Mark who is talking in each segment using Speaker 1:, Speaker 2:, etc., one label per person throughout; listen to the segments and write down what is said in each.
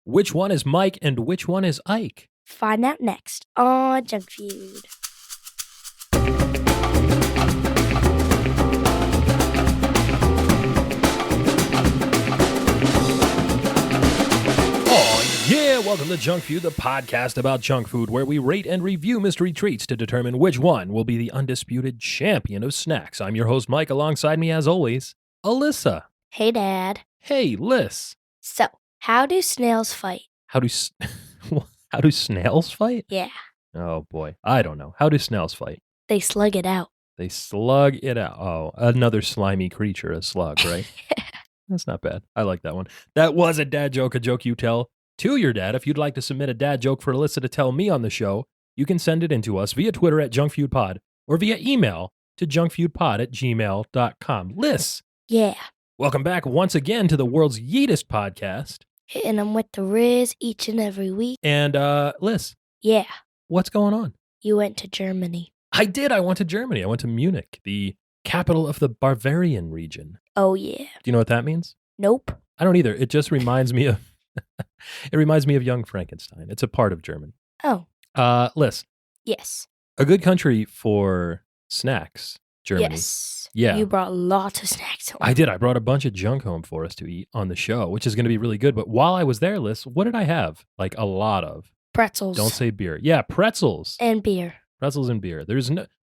Speaker 1: Which one is Mike and which one is Ike?
Speaker 2: Find out next on Junk Feud.
Speaker 1: Yeah, welcome to Junk Feud, the podcast about junk food, where we rate and review mystery treats to determine which one will be the undisputed champion of snacks. I'm your host, Mike. Alongside me, as always, Alyssa.
Speaker 2: Hey, Dad.
Speaker 1: Hey, Liz.
Speaker 2: So, how do snails fight?
Speaker 1: How do snails fight?
Speaker 2: Yeah.
Speaker 1: Oh, boy. I don't know. How do snails fight?
Speaker 2: They slug it out.
Speaker 1: They slug it out. Oh, another slimy creature, a slug, right? That's not bad. I like that one. That was a dad joke, a joke you tell to your dad. If you'd like to submit a dad joke for Alyssa to tell me on the show, you can send it in to us via Twitter at JunkFeudPod or via email to junkfeudpod@gmail.com. Liz.
Speaker 2: Yeah.
Speaker 1: Welcome back once again to the world's yeetest podcast.
Speaker 2: Hitting them with the Riz each and every week.
Speaker 1: And Liz.
Speaker 2: Yeah.
Speaker 1: What's going on?
Speaker 2: You went to Germany.
Speaker 1: I did. I went to Germany. I went to Munich, the capital of the Bavarian region.
Speaker 2: Oh, yeah.
Speaker 1: Do you know what that means?
Speaker 2: Nope.
Speaker 1: I don't either. It just reminds me of Young Frankenstein. It's a part of Germany.
Speaker 2: Oh.
Speaker 1: Liz.
Speaker 2: Yes.
Speaker 1: A good country for snacks, Germany.
Speaker 2: Yes.
Speaker 1: Yeah.
Speaker 2: You brought lots of snacks home.
Speaker 1: I did. I brought a bunch of junk home for us to eat on the show, which is going to be really good. But while I was there, Liz, what did I have? Like a lot of.
Speaker 2: Pretzels.
Speaker 1: Don't say beer. Yeah, pretzels.
Speaker 2: And beer.
Speaker 1: Pretzels and beer.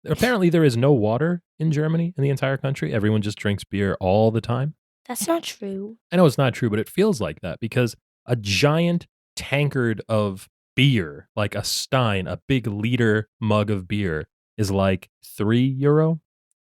Speaker 1: Apparently there is no water in Germany, in the entire country. Everyone just drinks beer all the time.
Speaker 2: That's not true.
Speaker 1: I know it's not true, but it feels like that because a giant tankard of beer, like a stein, a big liter mug of beer, is like €3.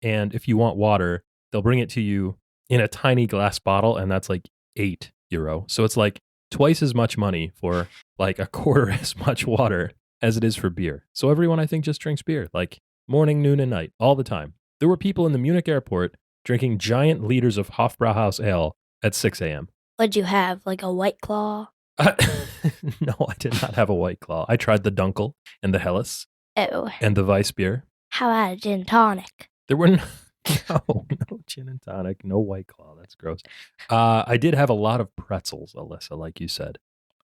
Speaker 1: And if you want water, they'll bring it to you in a tiny glass bottle, and that's like €8. So it's like twice as much money for like a quarter as much water as it is for beer. So everyone, I think, just drinks beer, like morning, noon, and night, all the time. There were people in the Munich airport drinking giant liters of Hofbrauhaus ale at 6 a.m.
Speaker 2: What'd you have? Like a White Claw?
Speaker 1: No, I did not have a White Claw. I tried the Dunkel and the Helles.
Speaker 2: Oh.
Speaker 1: And the Weiss beer.
Speaker 2: How about a gin and tonic?
Speaker 1: There were no gin and tonic, no White Claw. That's gross. I did have a lot of pretzels, Alyssa, like you said.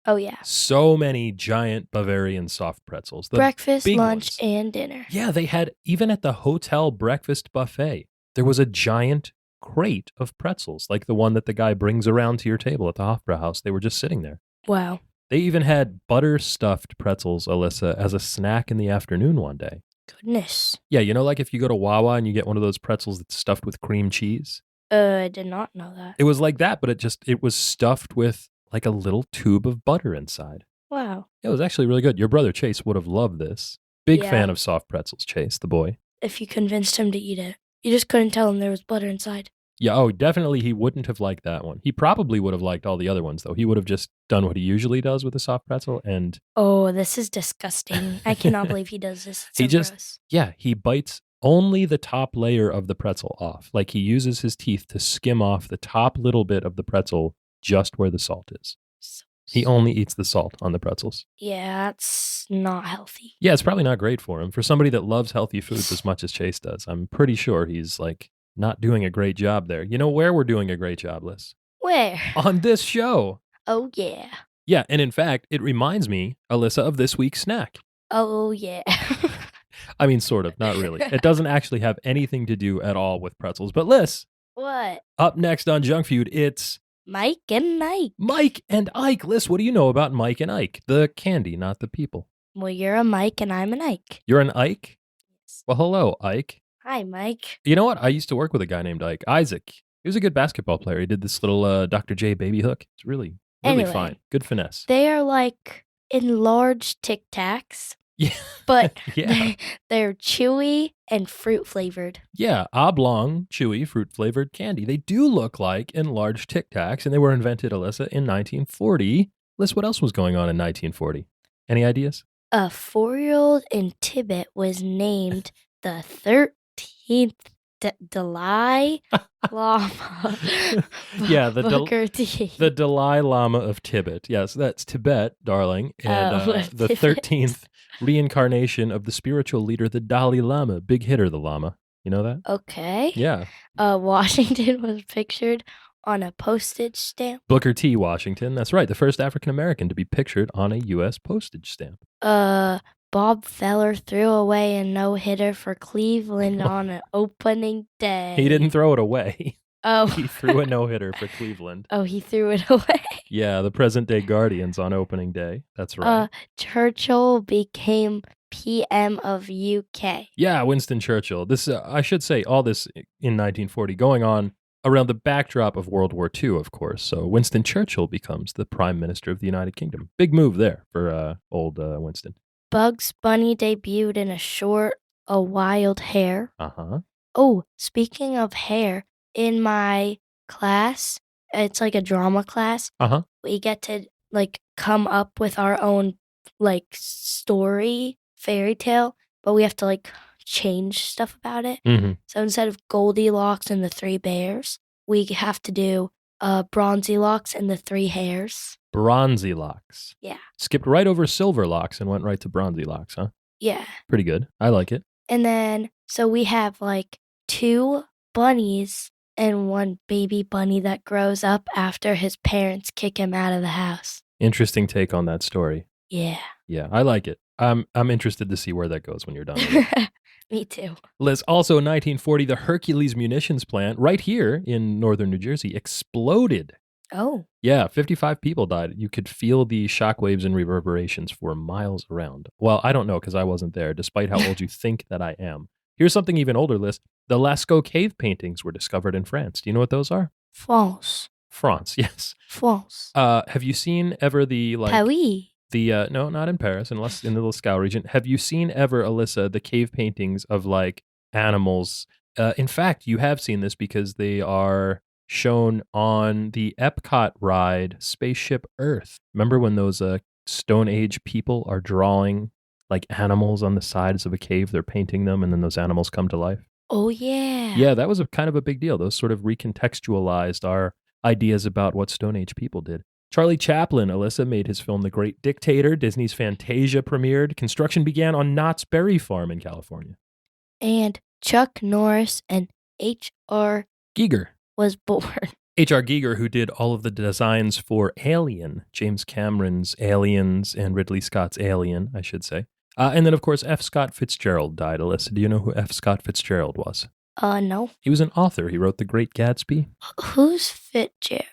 Speaker 2: Oh, yeah.
Speaker 1: So many giant Bavarian soft pretzels.
Speaker 2: Breakfast, lunch,
Speaker 1: ones.
Speaker 2: And dinner.
Speaker 1: Yeah, they had, even at the hotel breakfast buffet, there was a giant crate of pretzels, like the one that the guy brings around to your table at the Hofbrauhaus. They were just sitting there.
Speaker 2: Wow.
Speaker 1: They even had butter-stuffed pretzels, Alyssa, as a snack in the afternoon one day.
Speaker 2: Goodness.
Speaker 1: Yeah, you know, like if you go to Wawa and you get one of those pretzels that's stuffed with cream cheese?
Speaker 2: I did not know that.
Speaker 1: It was like that, but it was stuffed with like a little tube of butter inside.
Speaker 2: Wow.
Speaker 1: It was actually really good. Your brother Chase would have loved this. Big fan of soft pretzels, Chase, the boy.
Speaker 2: If you convinced him to eat it. You just couldn't tell him there was butter inside.
Speaker 1: Yeah, oh, definitely he wouldn't have liked that one. He probably would have liked all the other ones, though. He would have just done what he usually does with a soft pretzel and...
Speaker 2: Oh, this is disgusting. I cannot believe he does this. It's so gross.
Speaker 1: Yeah, he bites only the top layer of the pretzel off. Like he uses his teeth to skim off the top little bit of the pretzel just where the salt is. He only eats the salt on the pretzels.
Speaker 2: Yeah, that's not healthy.
Speaker 1: Yeah, it's probably not great for him. For somebody that loves healthy foods as much as Chase does, I'm pretty sure he's like not doing a great job there. You know where we're doing a great job, Liz?
Speaker 2: Where?
Speaker 1: On this show.
Speaker 2: Oh, yeah.
Speaker 1: Yeah, and in fact, it reminds me, Alyssa, of this week's snack.
Speaker 2: Oh, yeah.
Speaker 1: I mean, sort of, not really. It doesn't actually have anything to do at all with pretzels. But Liz.
Speaker 2: What?
Speaker 1: Up next on Junk Feud, it's...
Speaker 2: Mike and Ike.
Speaker 1: Mike and Ike. Liz, what do you know about Mike and Ike? The candy, not the people.
Speaker 2: Well, you're a Mike and I'm an Ike.
Speaker 1: You're an Ike?
Speaker 2: Yes.
Speaker 1: Well, hello, Ike.
Speaker 2: Hi, Mike.
Speaker 1: You know what? I used to work with a guy named Ike. Isaac. He was a good basketball player. He did this little Dr. J baby hook. It's really fine. Good finesse.
Speaker 2: They are like enlarged Tic Tacs.
Speaker 1: Yeah.
Speaker 2: But
Speaker 1: yeah.
Speaker 2: they're chewy and fruit flavored.
Speaker 1: Yeah, oblong, chewy, fruit flavored candy. They do look like enlarged Tic Tacs, and they were invented, Alyssa, in 1940. Liz, what else was going on in 1940? Any ideas?
Speaker 2: A 4-year-old in Tibet was named the 13th Dalai Lama.
Speaker 1: Yeah, the Dalai Lama of Tibet. Yes, that's Tibet, darling. And the 13th reincarnation of the spiritual leader, the Dalai Lama. Big hitter, the Lama. You know that?
Speaker 2: Okay.
Speaker 1: Yeah.
Speaker 2: Washington was pictured on a postage stamp?
Speaker 1: Booker T. Washington. That's right. The first African American to be pictured on a U.S. postage stamp.
Speaker 2: Bob Feller threw away a no-hitter for Cleveland on an opening day.
Speaker 1: He didn't throw it away.
Speaker 2: Oh.
Speaker 1: He threw a no-hitter for Cleveland.
Speaker 2: Oh, he threw it away.
Speaker 1: Yeah, the present-day Guardians on opening day. That's right.
Speaker 2: Churchill became PM of UK.
Speaker 1: Yeah, Winston Churchill. This, I should say, all this in 1940 going on around the backdrop of World War II, of course. So Winston Churchill becomes the Prime Minister of the United Kingdom. Big move there for old Winston.
Speaker 2: Bugs Bunny debuted in a short, A Wild Hare.
Speaker 1: Uh-huh.
Speaker 2: Oh, speaking of hair, in my class, it's like a drama class.
Speaker 1: Uh-huh.
Speaker 2: We get to like come up with our own like story, fairy tale, but we have to like change stuff about it.
Speaker 1: Mm-hmm.
Speaker 2: So instead of Goldilocks and the Three Bears, we have to do Bronzylocks and the Three Hares.
Speaker 1: Bronzylocks.
Speaker 2: Yeah.
Speaker 1: Skipped right over Silverlocks and went right to Bronzylocks, huh?
Speaker 2: Yeah.
Speaker 1: Pretty good. I like it.
Speaker 2: And then, so we have like 2 bunnies and 1 baby bunny that grows up after his parents kick him out of the house.
Speaker 1: Interesting take on that story.
Speaker 2: Yeah.
Speaker 1: Yeah, I like it. I'm interested to see where that goes when you're done with it.
Speaker 2: Me too.
Speaker 1: Liz, also in 1940, the Hercules munitions plant right here in northern New Jersey exploded.
Speaker 2: Oh.
Speaker 1: Yeah, 55 people died. You could feel the shockwaves and reverberations for miles around. Well, I don't know because I wasn't there, despite how old you think that I am. Here's something even older, Liz. The Lascaux cave paintings were discovered in France. Do you know what those are?
Speaker 2: France.
Speaker 1: France, yes.
Speaker 2: France.
Speaker 1: Have you seen ever the
Speaker 2: Paris.
Speaker 1: No, not in Paris, unless in the Lascaux region. Have you seen ever, Alyssa, the cave paintings of like animals? In fact, you have seen this because they are shown on the Epcot ride, Spaceship Earth. Remember when those Stone Age people are drawing like animals on the sides of a cave? They're painting them, and then those animals come to life.
Speaker 2: Oh, yeah.
Speaker 1: Yeah, that was kind of a big deal. Those sort of recontextualized our ideas about what Stone Age people did. Charlie Chaplin, Alyssa, made his film The Great Dictator. Disney's Fantasia premiered. Construction began on Knott's Berry Farm in California.
Speaker 2: And Chuck Norris and H.R.
Speaker 1: Giger
Speaker 2: was born.
Speaker 1: H.R. Giger, who did all of the designs for Alien, James Cameron's Aliens and Ridley Scott's Alien, I should say. And then, of course, F. Scott Fitzgerald died. Alyssa, do you know who F. Scott Fitzgerald was?
Speaker 2: No.
Speaker 1: He was an author. He wrote The Great Gatsby.
Speaker 2: Who's Fitzgerald?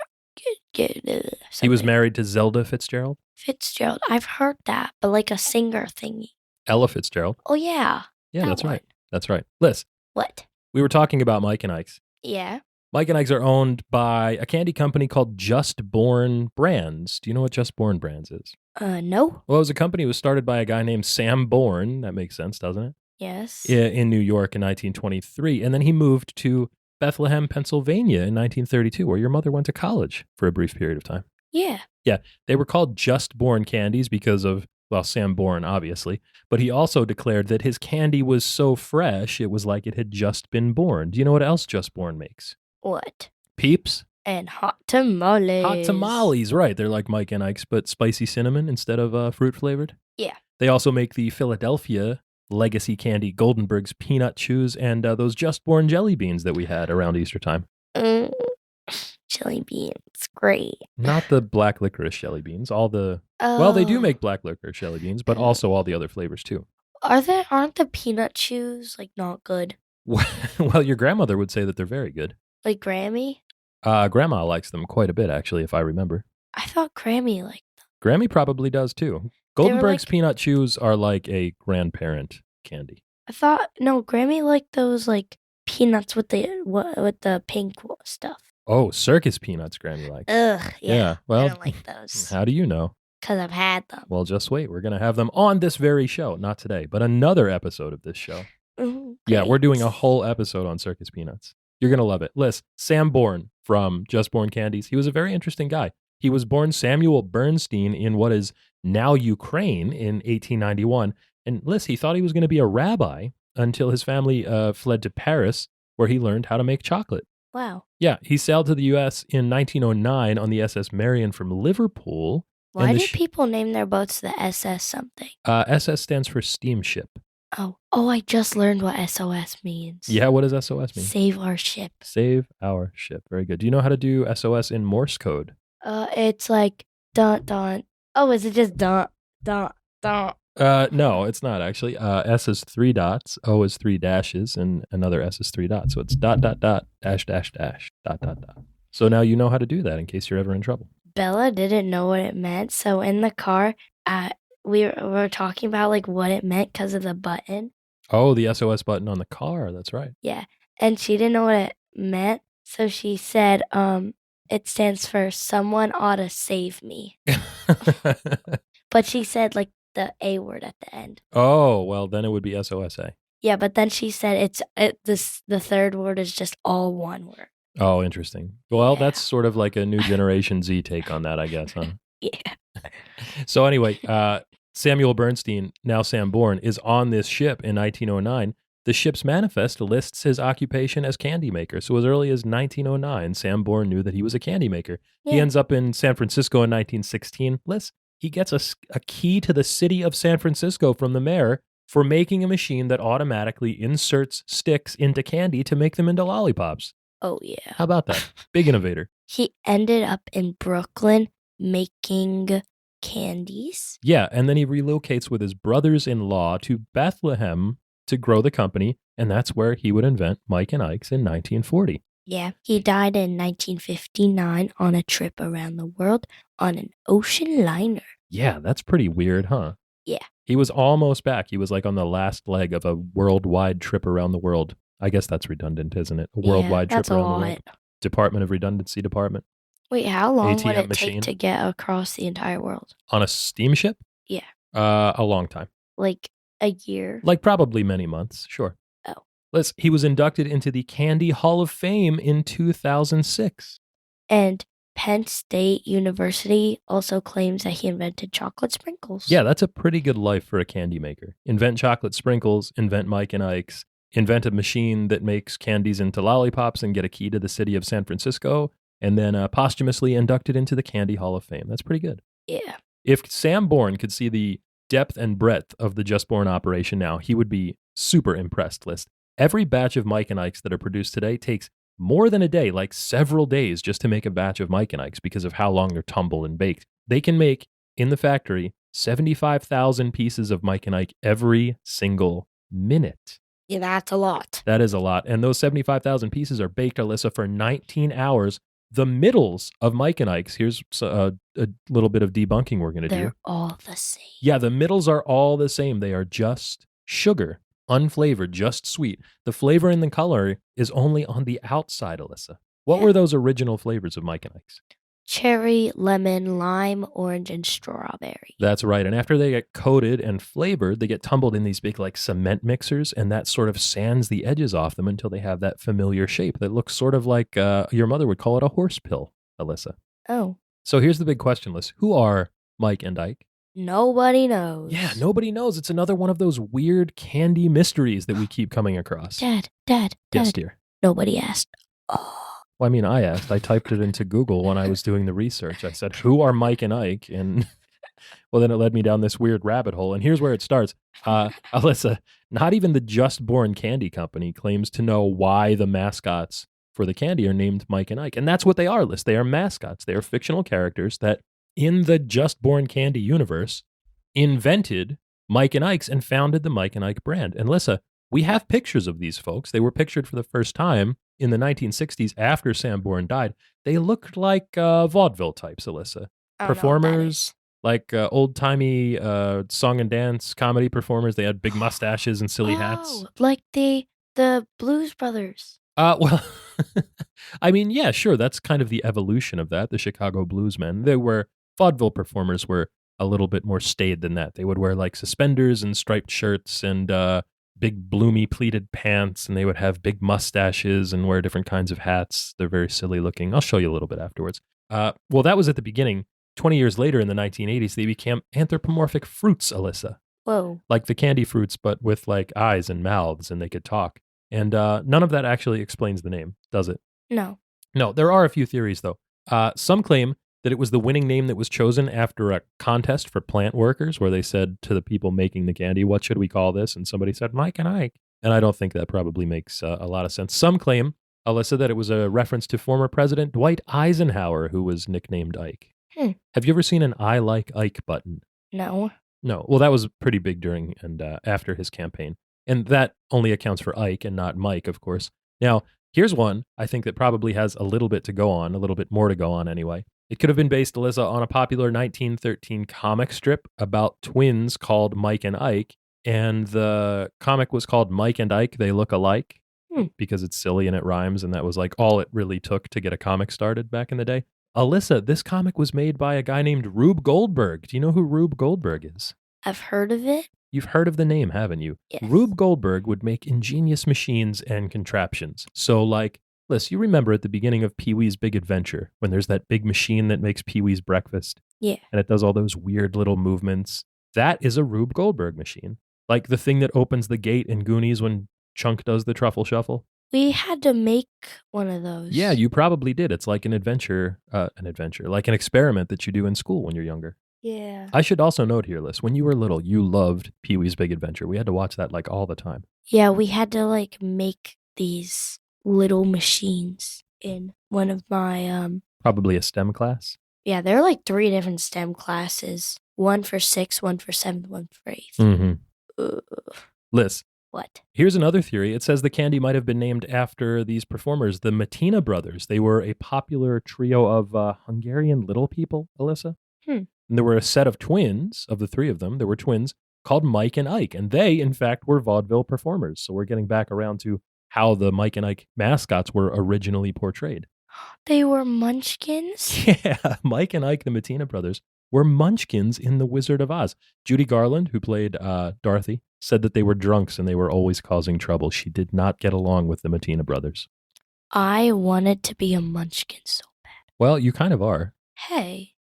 Speaker 1: He was married to Zelda Fitzgerald.
Speaker 2: Fitzgerald. I've heard that, but like a singer thingy.
Speaker 1: Ella Fitzgerald.
Speaker 2: Oh, yeah.
Speaker 1: Yeah,
Speaker 2: that
Speaker 1: that's
Speaker 2: one.
Speaker 1: right. That's right. Liz.
Speaker 2: What?
Speaker 1: We were talking about Mike and Ikes.
Speaker 2: Yeah.
Speaker 1: Mike and Ikes are owned by a candy company called Just Born Brands. Do you know what Just Born Brands is?
Speaker 2: No.
Speaker 1: Well, it was a company that was started by a guy named Sam Bourne. That makes sense, doesn't it?
Speaker 2: Yes.
Speaker 1: In New York in 1923. And then he moved to Bethlehem, Pennsylvania in 1932, where your mother went to college for a brief period of time.
Speaker 2: Yeah.
Speaker 1: Yeah. They were called Just Born candies because of, well, Sam Bourne, obviously. But he also declared that his candy was so fresh, it was like it had just been born. Do you know what else Just Born makes?
Speaker 2: What?
Speaker 1: Peeps?
Speaker 2: And hot tamales.
Speaker 1: Hot tamales, right. They're like Mike and Ike's, but spicy cinnamon instead of fruit flavored.
Speaker 2: Yeah.
Speaker 1: They also make the Philadelphia legacy candy Goldenberg's peanut chews and those Just Born jelly beans that we had around Easter time.
Speaker 2: Jelly beans, great.
Speaker 1: Not the black licorice jelly beans. All the well, they do make black licorice jelly beans, but also all the other flavors too.
Speaker 2: Aren't the peanut chews like not good?
Speaker 1: Well, your grandmother would say that they're very good.
Speaker 2: Like Grammy?
Speaker 1: Grandma likes them quite a bit, actually, if I remember.
Speaker 2: I thought Grammy liked them.
Speaker 1: Grammy probably does too. Goldenberg's peanut chews are like a grandparent candy.
Speaker 2: I thought Grammy liked those like peanuts with the pink stuff.
Speaker 1: Oh, circus peanuts, Grammy likes.
Speaker 2: Ugh, yeah.
Speaker 1: Well,
Speaker 2: I don't like those.
Speaker 1: How do you know?
Speaker 2: Because I've had them.
Speaker 1: Well, just wait. We're going to have them on this very show. Not today, but another episode of this show. Yeah, we're doing a whole episode on circus peanuts. You're going to love it. Liz, Sam Bourne from Just Born Candies. He was a very interesting guy. He was born Samuel Bernstein in what is now Ukraine in 1891. And Liz, he thought he was going to be a rabbi until his family fled to Paris, where he learned how to make chocolate.
Speaker 2: Wow.
Speaker 1: Yeah, he sailed to the U.S. in 1909 on the SS Marion from Liverpool.
Speaker 2: Why do people name their boats the SS something?
Speaker 1: SS stands for steamship.
Speaker 2: Oh, I just learned what SOS means.
Speaker 1: Yeah, what does SOS mean?
Speaker 2: Save our ship.
Speaker 1: Save our ship. Very good. Do you know how to do SOS in Morse code?
Speaker 2: It's like dun dun. Oh, is it just dun dun dun?
Speaker 1: No, it's not actually. S is 3 dots, O is 3 dashes, and another S is 3 dots. So it's dot dot dot dash dash dash dot dot dot. So now you know how to do that in case you're ever in trouble.
Speaker 2: Bella didn't know what it meant, so in the car, we were talking about like what it meant because of the button.
Speaker 1: Oh, the SOS button on the car. That's right.
Speaker 2: Yeah, and she didn't know what it meant, so she said, it stands for someone ought to save me. But she said like the A word at the end.
Speaker 1: Oh, well, then it would be SOSA.
Speaker 2: Yeah, but then she said the third word is just all one word.
Speaker 1: Oh, interesting. Well,
Speaker 2: Yeah.
Speaker 1: that's sort of like a new Generation Z take on that, I guess, huh?
Speaker 2: Yeah.
Speaker 1: So anyway, Samuel Bernstein, now Sam Bourne, is on this ship in 1909. The ship's manifest lists his occupation as candy maker. So as early as 1909, Sam Bourne knew that he was a candy maker.
Speaker 2: Yeah.
Speaker 1: He ends up in San Francisco in 1916. Liz, he gets a key to the city of San Francisco from the mayor for making a machine that automatically inserts sticks into candy to make them into lollipops.
Speaker 2: Oh, yeah.
Speaker 1: How about that? Big innovator.
Speaker 2: He ended up in Brooklyn making candies.
Speaker 1: Yeah, and then he relocates with his brothers-in-law to Bethlehem to grow the company, and that's where he would invent Mike and Ikes in 1940.
Speaker 2: Yeah, he died in 1959 on a trip around the world on an ocean liner.
Speaker 1: Yeah, that's pretty weird, huh?
Speaker 2: Yeah.
Speaker 1: He was almost back. He was like on the last leg of a worldwide trip around the world. I guess that's redundant, isn't it? A worldwide trip around the world. Department of Redundancy Department.
Speaker 2: Wait, how long would
Speaker 1: ATM
Speaker 2: it
Speaker 1: machine.
Speaker 2: take to get across the entire world?
Speaker 1: On a steamship?
Speaker 2: Yeah.
Speaker 1: A long time.
Speaker 2: Like a year?
Speaker 1: Like probably many months, sure.
Speaker 2: Oh.
Speaker 1: He was inducted into the Candy Hall of Fame in 2006.
Speaker 2: And Penn State University also claims that he invented chocolate sprinkles.
Speaker 1: Yeah, that's a pretty good life for a candy maker. Invent chocolate sprinkles, invent Mike and Ikes, invent a machine that makes candies into lollipops and get a key to the city of San Francisco, and then posthumously inducted into the Candy Hall of Fame. That's pretty good.
Speaker 2: Yeah.
Speaker 1: If Sam Bourne could see the depth and breadth of the Just Born operation now, he would be super impressed, List. Every batch of Mike and Ikes that are produced today takes more than a day, like several days, just to make a batch of Mike and Ikes because of how long they're tumbled and baked. They can make, in the factory, 75,000 pieces of Mike and Ike every single minute.
Speaker 2: Yeah, that's a lot.
Speaker 1: That is a lot. And those 75,000 pieces are baked, Alyssa, for 19 hours. The middles of Mike and Ike's, here's a little bit of debunking we're going to do.
Speaker 2: They're all the same.
Speaker 1: Yeah, the middles are all the same. They are just sugar, unflavored, just sweet. The flavor and the color is only on the outside, Alyssa. What were those original flavors of Mike and Ike's?
Speaker 2: Cherry, lemon, lime, orange, and strawberry.
Speaker 1: That's right. And after they get coated and flavored, they get tumbled in these big like cement mixers, and that sort of sands the edges off them until they have that familiar shape that looks sort of like your mother would call it a horse pill, Alyssa.
Speaker 2: Oh.
Speaker 1: So here's the big question, Liz. Who are Mike and Ike?
Speaker 2: Nobody knows.
Speaker 1: Yeah, nobody knows. It's another one of those weird candy mysteries that we keep coming across.
Speaker 2: Dad.
Speaker 1: Yes, dear.
Speaker 2: Nobody asked. Oh.
Speaker 1: Well, I mean, I asked. I typed it into Google when I was doing the research. I said, who are Mike and Ike? And well, then it led me down this weird rabbit hole. And here's where it starts. Alyssa, not even the Just Born Candy Company claims to know why the mascots for the candy are named Mike and Ike. And that's what they are, Liz. They are mascots. They are fictional characters that in the Just Born Candy universe invented Mike and Ike's and founded the Mike and Ike brand. And Alyssa, we have pictures of these folks. They were pictured for the first time in the 1960s after Sam Bourne died. They looked like vaudeville types, Alyssa. Performers, like old-timey song and dance comedy performers. They had big mustaches and silly hats.
Speaker 2: Like the Blues Brothers.
Speaker 1: Well, I mean, yeah, sure. That's kind of the evolution of that. The Chicago Bluesmen. Vaudeville performers were a little bit more staid than that. They would wear like suspenders and striped shirts and big bloomy pleated pants, and they would have big mustaches and wear different kinds of hats. They're very silly looking. I'll show you a little bit afterwards. Well, that was at the beginning. 20 years later in the 1980s, they became anthropomorphic fruits, Alyssa.
Speaker 2: Whoa.
Speaker 1: Like the candy fruits, but with like eyes and mouths, and they could talk. And none of that actually explains the name, does it?
Speaker 2: No.
Speaker 1: No, there are a few theories, though. Some claim that it was the winning name that was chosen after a contest for plant workers where they said to the people making the candy, what should we call this? And somebody said, Mike and Ike. And I don't think that probably makes a lot of sense. Some claim, Alyssa, that it was a reference to former President Dwight Eisenhower, who was nicknamed Ike. Have you ever seen an I Like Ike button?
Speaker 2: No.
Speaker 1: No. Well, that was pretty big during and after his campaign. And that only accounts for Ike and not Mike, of course. Now, here's one I think that probably has a little bit to go on, a little bit more to go on anyway. It could have been based, Alyssa, on a popular 1913 comic strip about twins called Mike and Ike. And the comic was called Mike and Ike, They Look Alike, because it's silly and it rhymes. And that was like all it really took to get a comic started back in the day. Alyssa, this comic was made by a guy named Rube Goldberg. Do you know who Rube Goldberg is?
Speaker 2: I've heard of it.
Speaker 1: You've heard of the name, haven't you?
Speaker 2: Yes.
Speaker 1: Rube Goldberg would make ingenious machines and contraptions. So like, Liz, you remember at the beginning of Pee-wee's Big Adventure when there's that big machine that makes Pee-wee's breakfast?
Speaker 2: Yeah.
Speaker 1: And it does all those weird little movements. That is a Rube Goldberg machine. Like the thing that opens the gate in Goonies when Chunk does the truffle shuffle.
Speaker 2: We had to make one of those.
Speaker 1: Yeah, you probably did. It's like an adventure, like an experiment that you do in school when you're younger.
Speaker 2: Yeah.
Speaker 1: I should also note here, Liz, when you were little, you loved Pee-wee's Big Adventure. We had to watch that like all the time.
Speaker 2: Yeah, we had to like make these little machines in one of my
Speaker 1: Probably a STEM class.
Speaker 2: Yeah, there are like 3 different STEM classes. One for 6th, one for 7th, one for 8th.
Speaker 1: Mm-hmm. Liz.
Speaker 2: What?
Speaker 1: Here's another theory. It says the candy might have been named after these performers, the Matina brothers. They were a popular trio of Hungarian little people, Alyssa. And there were a set of twins, of the 3 of them, there were twins called Mike and Ike. And they, in fact, were vaudeville performers. So we're getting back around to how the Mike and Ike mascots were originally portrayed.
Speaker 2: They were munchkins?
Speaker 1: Yeah, Mike and Ike, the Matina brothers, were munchkins in The Wizard of Oz. Judy Garland, who played Dorothy, said that they were drunks and they were always causing trouble. She did not get along with the Matina brothers.
Speaker 2: I wanted to be a munchkin so bad.
Speaker 1: Well, you kind of are.
Speaker 2: Hey.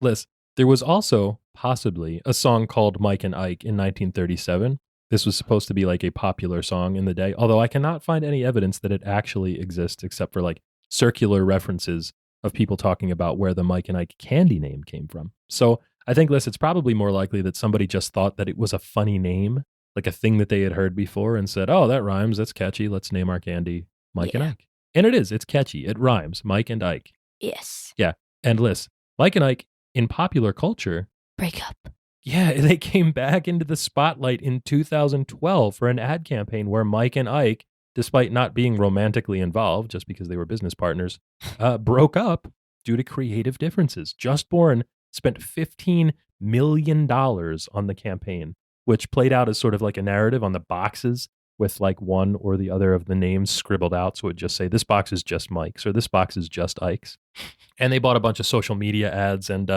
Speaker 1: Liz, there was also possibly a song called Mike and Ike in 1937. This was supposed to be like a popular song in the day, although I cannot find any evidence that it actually exists except for like circular references of people talking about where the Mike and Ike candy name came from. So I think, Liz, it's probably more likely that somebody just thought that it was a funny name, like a thing that they had heard before and said, oh, that rhymes, that's catchy, let's name our candy Mike and Ike. And it is, it's catchy, it rhymes, Mike and Ike.
Speaker 2: Yes.
Speaker 1: Yeah, and Liz, Mike and Ike in popular culture.
Speaker 2: Break up.
Speaker 1: Yeah, they came back into the spotlight in 2012 for an ad campaign where Mike and Ike, despite not being romantically involved, just because they were business partners, broke up due to creative differences. Just Born spent $15 million on the campaign, which played out as sort of like a narrative on the boxes with like one or the other of the names scribbled out. So it would just say, this box is just Mike's or this box is just Ike's. And they bought a bunch of social media ads. And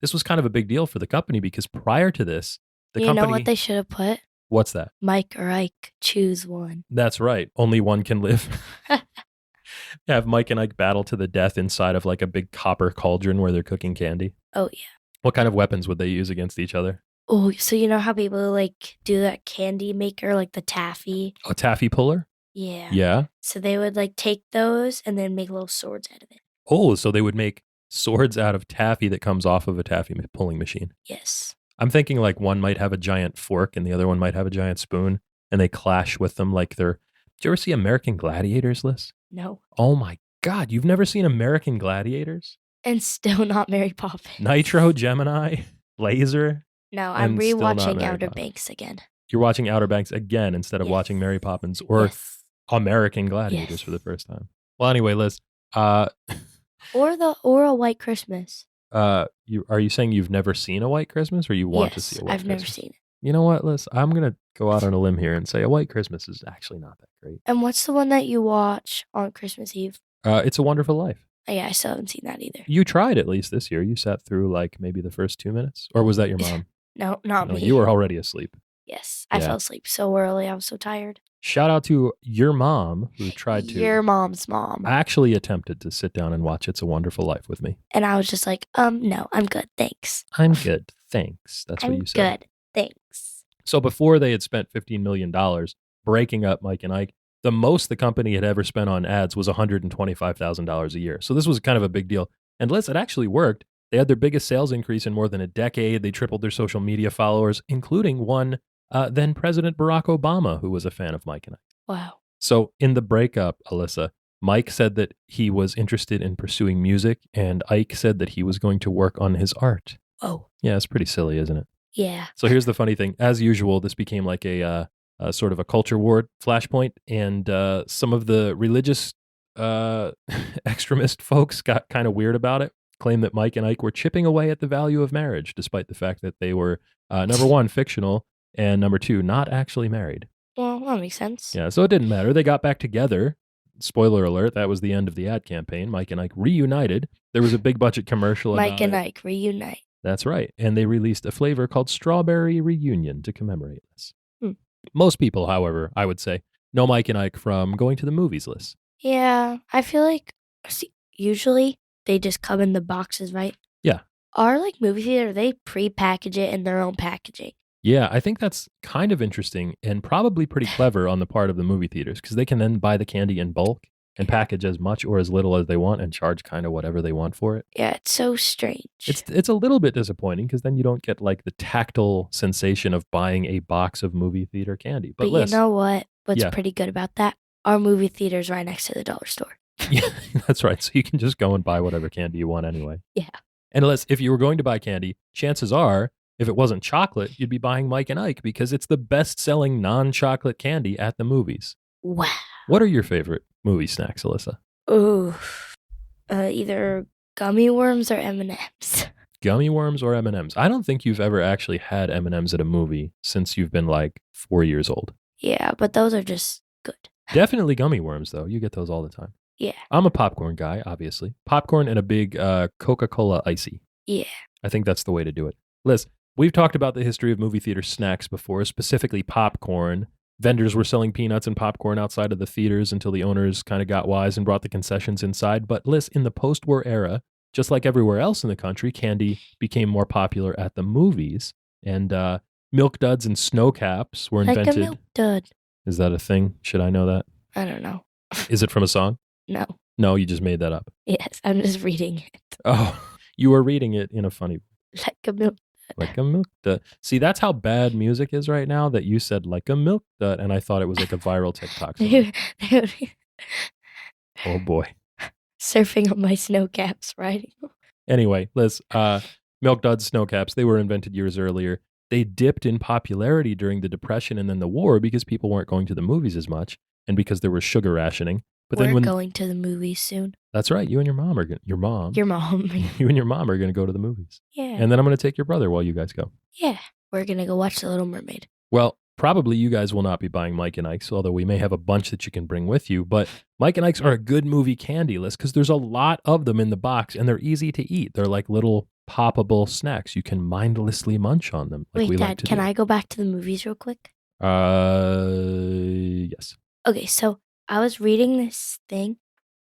Speaker 1: this was kind of a big deal for the company because prior to this, the company... You
Speaker 2: know what they should have put?
Speaker 1: What's that?
Speaker 2: Mike or Ike, choose one.
Speaker 1: That's right. Only one can live. Have Mike and Ike battle to the death inside of like a big copper cauldron where they're cooking candy.
Speaker 2: Oh, yeah.
Speaker 1: What kind of weapons would they use against each other?
Speaker 2: Oh, so you know how people like do that candy maker, like the taffy?
Speaker 1: A taffy puller?
Speaker 2: Yeah.
Speaker 1: Yeah.
Speaker 2: So they would like take those and then make little swords out of it.
Speaker 1: Oh, so they would make swords out of taffy that comes off of a taffy pulling machine.
Speaker 2: Yes.
Speaker 1: I'm thinking like one might have a giant fork and the other one might have a giant spoon and they clash with them like they're... Did you ever see American Gladiators, Liz?
Speaker 2: No.
Speaker 1: Oh my God, you've never seen American Gladiators?
Speaker 2: And still not Mary Poppins.
Speaker 1: Nitro, Gemini, Laser.
Speaker 2: No, I'm rewatching Outer Banks again.
Speaker 1: You're watching Outer Banks again instead of watching Mary Poppins or American Gladiators for the first time. Well, anyway, Liz.
Speaker 2: Or a White Christmas.
Speaker 1: Are you saying you've never seen a White Christmas or you want to see a White Christmas?
Speaker 2: I've never seen it.
Speaker 1: You know what, Liz? I'm going to go out on a limb here and say a White Christmas is actually not that great.
Speaker 2: And what's the one that you watch on Christmas Eve?
Speaker 1: It's a Wonderful Life.
Speaker 2: Oh, yeah, I still haven't seen that either.
Speaker 1: You tried at least this year. You sat through like maybe the first 2 minutes. Or was that your mom?
Speaker 2: No, not me.
Speaker 1: You were already asleep.
Speaker 2: Yes, I fell asleep so early. I was so tired.
Speaker 1: Shout out to your mom who tried to.
Speaker 2: Your mom's mom.
Speaker 1: Actually attempted to sit down and watch It's a Wonderful Life with me.
Speaker 2: And I was just like, no, I'm good. Thanks.
Speaker 1: I'm good. Thanks. That's what you said.
Speaker 2: I'm good. Thanks.
Speaker 1: So before they had spent $15 million breaking up Mike and Ike, the most the company had ever spent on ads was $125,000 a year. So this was kind of a big deal. And Liz, it actually worked. They had their biggest sales increase in more than a decade. They tripled their social media followers, including one then President Barack Obama, who was a fan of Mike and Ike.
Speaker 2: Wow.
Speaker 1: So in the breakup, Alyssa, Mike said that he was interested in pursuing music, and Ike said that he was going to work on his art.
Speaker 2: Oh.
Speaker 1: Yeah, it's pretty silly, isn't it?
Speaker 2: Yeah.
Speaker 1: So here's the funny thing. As usual, this became like a sort of a culture war flashpoint, and some of the religious extremist folks got kind of weird about it, claimed that Mike and Ike were chipping away at the value of marriage, despite the fact that they were, number one, fictional, and number two, not actually married.
Speaker 2: Well, that makes sense.
Speaker 1: Yeah, so it didn't matter. They got back together. Spoiler alert, that was the end of the ad campaign. Mike and Ike reunited. There was a big budget commercial about
Speaker 2: Mike and Ike reunite.
Speaker 1: That's right. And they released a flavor called Strawberry Reunion to commemorate this. Most people, however, I would say, know Mike and Ike from going to the movies list.
Speaker 2: Yeah, I feel like usually they just come in the boxes, right?
Speaker 1: Yeah.
Speaker 2: Our movie theater, they pre-package it in their own packaging.
Speaker 1: Yeah, I think that's kind of interesting and probably pretty clever on the part of the movie theaters, because they can then buy the candy in bulk and package as much or as little as they want and charge kind of whatever they want for it.
Speaker 2: Yeah, it's so strange.
Speaker 1: It's a little bit disappointing because then you don't get like the tactile sensation of buying a box of movie theater candy. But
Speaker 2: you know what? What's pretty good about that? Our movie theater's right next to the dollar store.
Speaker 1: Yeah, that's right. So you can just go and buy whatever candy you want anyway.
Speaker 2: Yeah.
Speaker 1: And unless if you were going to buy candy, chances are, if it wasn't chocolate, you'd be buying Mike and Ike because it's the best-selling non-chocolate candy at the movies.
Speaker 2: Wow.
Speaker 1: What are your favorite movie snacks, Alyssa?
Speaker 2: Ooh, either gummy worms or M&Ms.
Speaker 1: Gummy worms or M&Ms? I don't think you've ever actually had M&Ms at a movie since you've been like 4 years old.
Speaker 2: Yeah, but those are just good.
Speaker 1: Definitely gummy worms, though. You get those all the time.
Speaker 2: Yeah.
Speaker 1: I'm a popcorn guy, obviously. Popcorn and a big Coca-Cola Icy.
Speaker 2: Yeah.
Speaker 1: I think that's the way to do it. Liz, we've talked about the history of movie theater snacks before, specifically popcorn. Vendors were selling peanuts and popcorn outside of the theaters until the owners kind of got wise and brought the concessions inside. But Liz, in the post-war era, just like everywhere else in the country, candy became more popular at the movies. And Milk Duds and Snow Caps were invented.
Speaker 2: Like a Milk Dud.
Speaker 1: Is that a thing? Should I know that?
Speaker 2: I don't know.
Speaker 1: Is it from a song?
Speaker 2: No.
Speaker 1: No, you just made that up.
Speaker 2: Yes, I'm just reading it.
Speaker 1: Oh, you were reading it in a funny way.
Speaker 2: Like a milk dud.
Speaker 1: Like a milk dud. See, that's how bad music is right now that you said like a milk dud, and I thought it was like a viral TikTok song. Oh boy.
Speaker 2: Surfing on my snow caps, right?
Speaker 1: Anyway, Liz, Milk Duds, Snow Caps, they were invented years earlier. They dipped in popularity during the Depression and then the war because people weren't going to the movies as much and because there was sugar rationing. But
Speaker 2: we're
Speaker 1: then when
Speaker 2: going to the movies soon.
Speaker 1: That's right. You and your mom are your mom.
Speaker 2: Your mom.
Speaker 1: You and your mom are going to go to the movies.
Speaker 2: Yeah.
Speaker 1: And then I'm going to take your brother while you guys go.
Speaker 2: Yeah. We're going to go watch The Little Mermaid.
Speaker 1: Well, probably you guys will not be buying Mike and Ike's, although we may have a bunch that you can bring with you. But Mike and Ike's are a good movie candy list because there's a lot of them in the box and they're easy to eat. They're like little poppable snacks. You can mindlessly munch on them. Like
Speaker 2: Wait, Dad, can I go back to the movies real quick?
Speaker 1: Yes.
Speaker 2: Okay, so I was reading this thing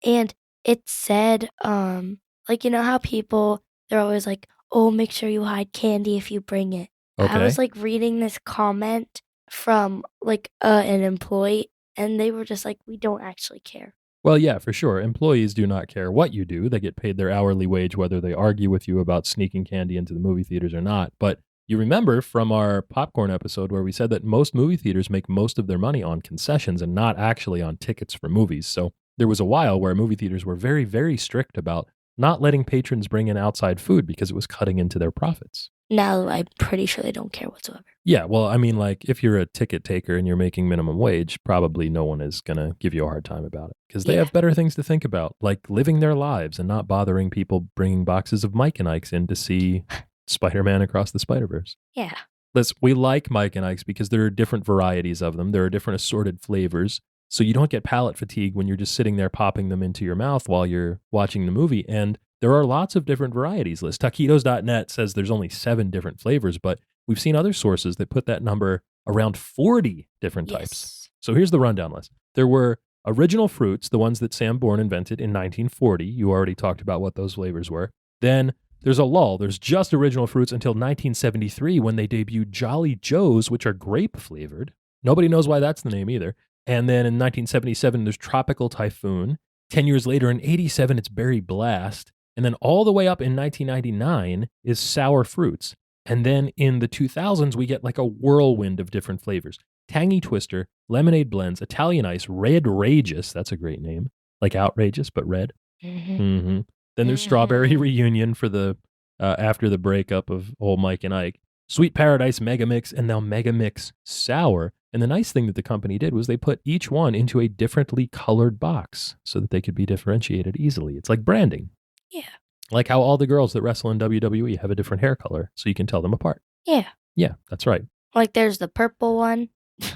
Speaker 2: and it said, you know how people, they're always like, oh, make sure you hide candy if you bring it.
Speaker 1: Okay.
Speaker 2: I was reading this comment from an employee and they were just like, we don't actually care.
Speaker 1: Well, yeah, for sure. Employees do not care what you do. They get paid their hourly wage, whether they argue with you about sneaking candy into the movie theaters or not. But you remember from our popcorn episode where we said that most movie theaters make most of their money on concessions and not actually on tickets for movies. So there was a while where movie theaters were very, very strict about not letting patrons bring in outside food because it was cutting into their profits.
Speaker 2: Now I'm pretty sure they don't care whatsoever.
Speaker 1: Yeah, well, I mean, if you're a ticket taker and you're making minimum wage, probably no one is going to give you a hard time about it because they have better things to think about, like living their lives and not bothering people bringing boxes of Mike and Ike's in to see Spider-Man Across the Spider-Verse.
Speaker 2: Yeah.
Speaker 1: Liz, we like Mike and Ike's because there are different varieties of them. There are different assorted flavors. So you don't get palate fatigue when you're just sitting there popping them into your mouth while you're watching the movie. And there are lots of different varieties, Liz. Taquitos.net says there's only 7 different flavors, but we've seen other sources that put that number around 40 different types. So here's the rundown, Liz. There were original fruits, the ones that Sam Bourne invented in 1940. You already talked about what those flavors were. Then there's a lull. There's just original fruits until 1973 when they debuted Jolly Joes, which are grape flavored. Nobody knows why that's the name either. And then in 1977, there's Tropical Typhoon. 10 years later, in 87, it's Berry Blast. And then all the way up in 1999 is sour fruits. And then in the 2000s, we get like a whirlwind of different flavors. Tangy Twister, lemonade blends, Italian ice, Red Rageous. That's a great name. Like outrageous, but red.
Speaker 2: Mm-hmm.
Speaker 1: Then there's Strawberry Reunion for the after the breakup of old Mike and Ike. Sweet Paradise Mega Mix, and now Mega Mix Sour. And the nice thing that the company did was they put each one into a differently colored box so that they could be differentiated easily. It's like branding.
Speaker 2: Yeah.
Speaker 1: Like how all the girls that wrestle in WWE have a different hair color so you can tell them apart.
Speaker 2: Yeah.
Speaker 1: Yeah, that's right.
Speaker 2: Like there's the purple one.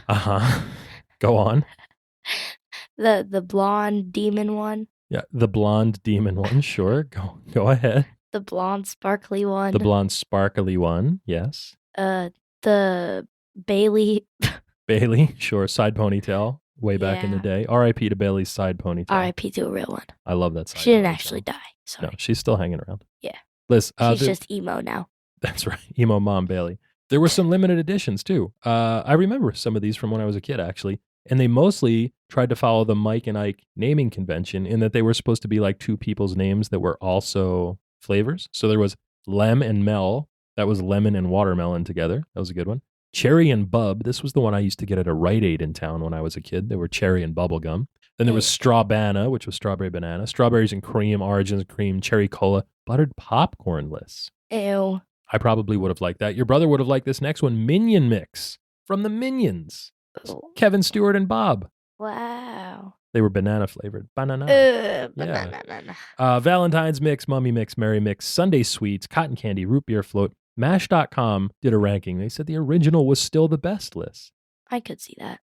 Speaker 1: Uh-huh. Go on.
Speaker 2: The blonde demon one.
Speaker 1: Yeah, the blonde demon one, sure. Go ahead.
Speaker 2: The blonde sparkly one.
Speaker 1: The blonde sparkly one, yes.
Speaker 2: The Bailey.
Speaker 1: Bailey, sure. Side ponytail, way back in the day. R.I.P. to Bailey's side ponytail.
Speaker 2: R.I.P. to a real one.
Speaker 1: I love that side
Speaker 2: She didn't
Speaker 1: ponytail.
Speaker 2: actually die. Sorry.
Speaker 1: No, she's still hanging around.
Speaker 2: Yeah.
Speaker 1: Liz,
Speaker 2: she's just emo now.
Speaker 1: That's right. Emo mom Bailey. There were some limited editions too. I remember some of these from when I was a kid, actually. And they mostly tried to follow the Mike and Ike naming convention in that they were supposed to be like two people's names that were also flavors. So there was Lem and Mel. That was lemon and watermelon together. That was a good one. Cherry and Bub. This was the one I used to get at a Rite Aid in town when I was a kid. They were cherry and bubble gum. Then there was Strawbana, which was strawberry banana. Strawberries and cream, Origins cream, cherry cola, buttered popcorn lists.
Speaker 2: Ew.
Speaker 1: I probably would have liked that. Your brother would have liked this next one, Minion Mix from the Minions. Kevin Stewart and Bob.
Speaker 2: Wow.
Speaker 1: They were banana flavored. Banana.
Speaker 2: Banana.
Speaker 1: Valentine's Mix, Mummy Mix, Merry Mix, Sunday Sweets, Cotton Candy, Root Beer Float. MASH.com did a ranking. They said the original was still the best list.
Speaker 2: I could see that.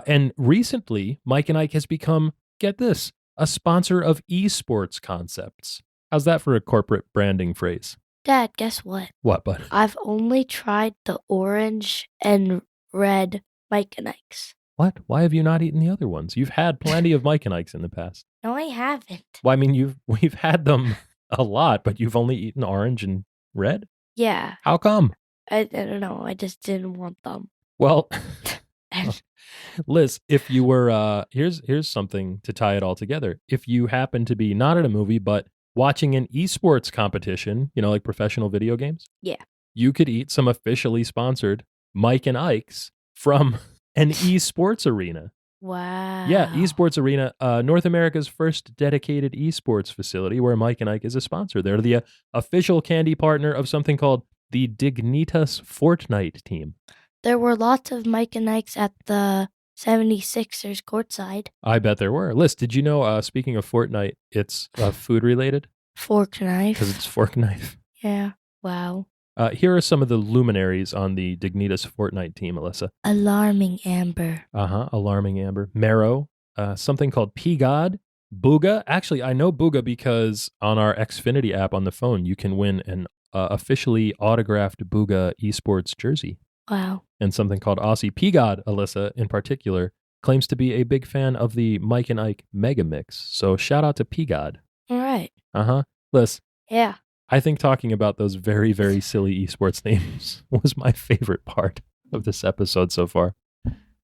Speaker 1: And recently, Mike and Ike has become, get this, a sponsor of esports concepts. How's that for a corporate branding phrase?
Speaker 2: Dad, guess what?
Speaker 1: What, bud?
Speaker 2: I've only tried the orange and red Mike and Ikes.
Speaker 1: What? Why have you not eaten the other ones? You've had plenty of Mike and Ikes in the past.
Speaker 2: No, I haven't.
Speaker 1: Well, I mean, we've had them a lot, but you've only eaten orange and red?
Speaker 2: Yeah.
Speaker 1: How come?
Speaker 2: I don't know. I just didn't want them.
Speaker 1: Well, Liz, if you were, here's something to tie it all together. If you happen to be not at a movie, but watching an esports competition, like professional video games.
Speaker 2: Yeah.
Speaker 1: You could eat some officially sponsored Mike and Ikes from an esports arena.
Speaker 2: Wow.
Speaker 1: Yeah, esports arena, North America's first dedicated esports facility where Mike and Ike is a sponsor. They're the official candy partner of something called the Dignitas Fortnite team.
Speaker 2: There were lots of Mike and Ikes at the 76ers courtside.
Speaker 1: I bet there were. Liz, did you know, speaking of Fortnite, it's food related?
Speaker 2: Fork knife.
Speaker 1: Because it's fork knife.
Speaker 2: Yeah. Wow.
Speaker 1: Here are some of the luminaries on the Dignitas Fortnite team, Alyssa.
Speaker 2: Alarming Amber.
Speaker 1: Alarming Amber. Marrow. Something called P-God. Booga. Actually, I know Booga because on our Xfinity app on the phone, you can win an officially autographed Booga esports jersey.
Speaker 2: Wow.
Speaker 1: And something called Aussie. P-God, Alyssa, in particular, claims to be a big fan of the Mike and Ike Mega Mix. So shout out to P-God.
Speaker 2: All right.
Speaker 1: Liz.
Speaker 2: Yeah.
Speaker 1: I think talking about those very, very silly esports names was my favorite part of this episode so far.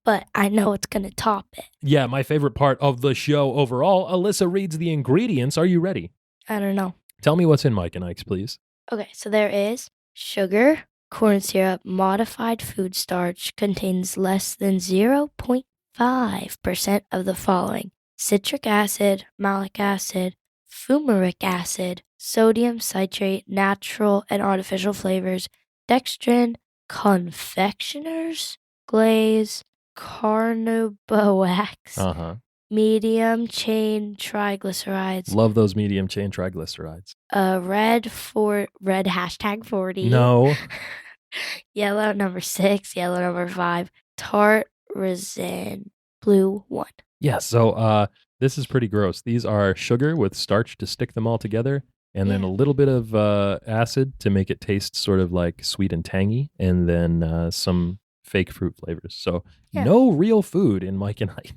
Speaker 2: But I know it's going to top it.
Speaker 1: Yeah, my favorite part of the show overall. Alyssa reads the ingredients. Are you ready?
Speaker 2: I don't know.
Speaker 1: Tell me what's in Mike and Ike's, please.
Speaker 2: Okay, so there is sugar, corn syrup, modified food starch, contains less than 0.5% of the following: citric acid, malic acid, fumaric acid, sodium citrate, natural and artificial flavors, dextrin, confectioners, glaze, carbonaboax, medium chain triglycerides.
Speaker 1: Love those medium chain triglycerides.
Speaker 2: Red hashtag 40.
Speaker 1: No.
Speaker 2: Yellow number 6, yellow number 5, tart resin, blue 1.
Speaker 1: Yeah, so this is pretty gross. These are sugar with starch to stick them all together, and then a little bit of acid to make it taste sort of like sweet and tangy, and then some fake fruit flavors. So no real food in Mike and Ike.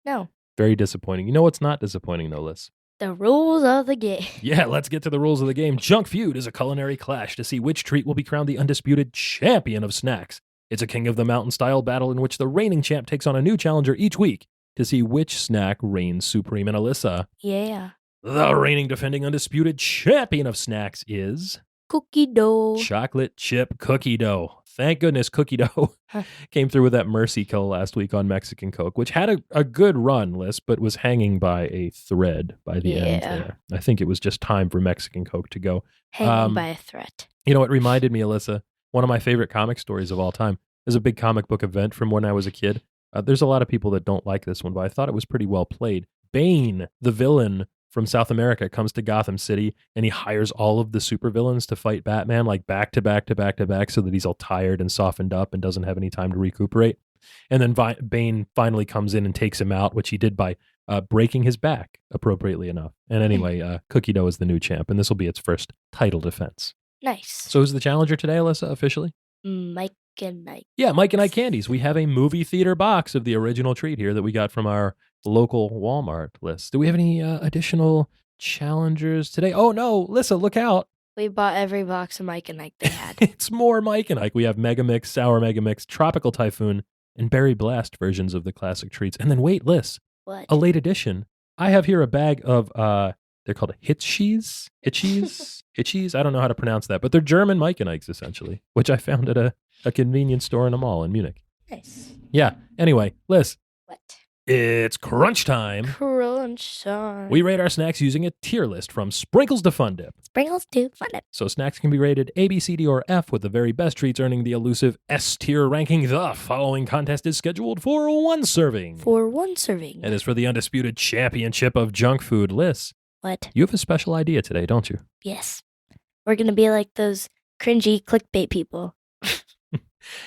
Speaker 2: No.
Speaker 1: Very disappointing. You know what's not disappointing, though, Liz?
Speaker 2: The rules of the game.
Speaker 1: Yeah, let's get to the rules of the game. Junk Feud is a culinary clash to see which treat will be crowned the undisputed champion of snacks. It's a king of the mountain style battle in which the reigning champ takes on a new challenger each week to see which snack reigns supreme. And Alyssa,
Speaker 2: yeah,
Speaker 1: The reigning, defending, undisputed champion of snacks is
Speaker 2: Cookie dough.
Speaker 1: chocolate chip cookie dough. Thank goodness cookie dough came through with that mercy kill last week on Mexican Coke, which had a good run, Liz, but was hanging by a thread by the end there. I think it was just time for Mexican Coke to go.
Speaker 2: Hanging by a thread.
Speaker 1: You know what reminded me, Alyssa? One of my favorite comic stories of all time. There's a big comic book event from when I was a kid. There's a lot of people that don't like this one, but I thought it was pretty well played. Bane, the villain from South America, comes to Gotham City, and he hires all of the supervillains to fight Batman, like back to back to back to back, so that he's all tired and softened up and doesn't have any time to recuperate. And then Bane finally comes in and takes him out, which he did by breaking his back, appropriately enough. And anyway, Cookie Dough is the new champ, and this will be its first title defense.
Speaker 2: Nice.
Speaker 1: So who's the challenger today, Alyssa, officially?
Speaker 2: Mike and Ike.
Speaker 1: Yeah, Mike and Ike candies. We have a movie theater box of the original treat here that we got from our local Walmart list. Do we have any additional challengers today? Oh, no. Alyssa, look out.
Speaker 2: We bought every box of Mike and Ike they had.
Speaker 1: It's more Mike and Ike. We have Mega Mix, Sour Mega Mix, Tropical Typhoon, and Berry Blast versions of the classic treats. And then wait, Liz.
Speaker 2: What?
Speaker 1: A late edition. I have here a bag of, they're called Hitchies? Hitchies? I don't know how to pronounce that, but they're German Mike and Ikes, essentially, which I found at a convenience store in a mall in Munich.
Speaker 2: Nice.
Speaker 1: Yeah. Anyway, Liz.
Speaker 2: What?
Speaker 1: It's crunch time.
Speaker 2: Crunch time.
Speaker 1: We rate our snacks using a tier list from Sprinkles to Fun Dip.
Speaker 2: Sprinkles to Fun Dip.
Speaker 1: So snacks can be rated A, B, C, D, or F, with the very best treats earning the elusive S tier ranking. The following contest is scheduled for one serving.
Speaker 2: For one serving.
Speaker 1: And is for the undisputed championship of junk food. Liz,
Speaker 2: What?
Speaker 1: you have a special idea today, don't you?
Speaker 2: Yes. We're going to be like those cringy clickbait people.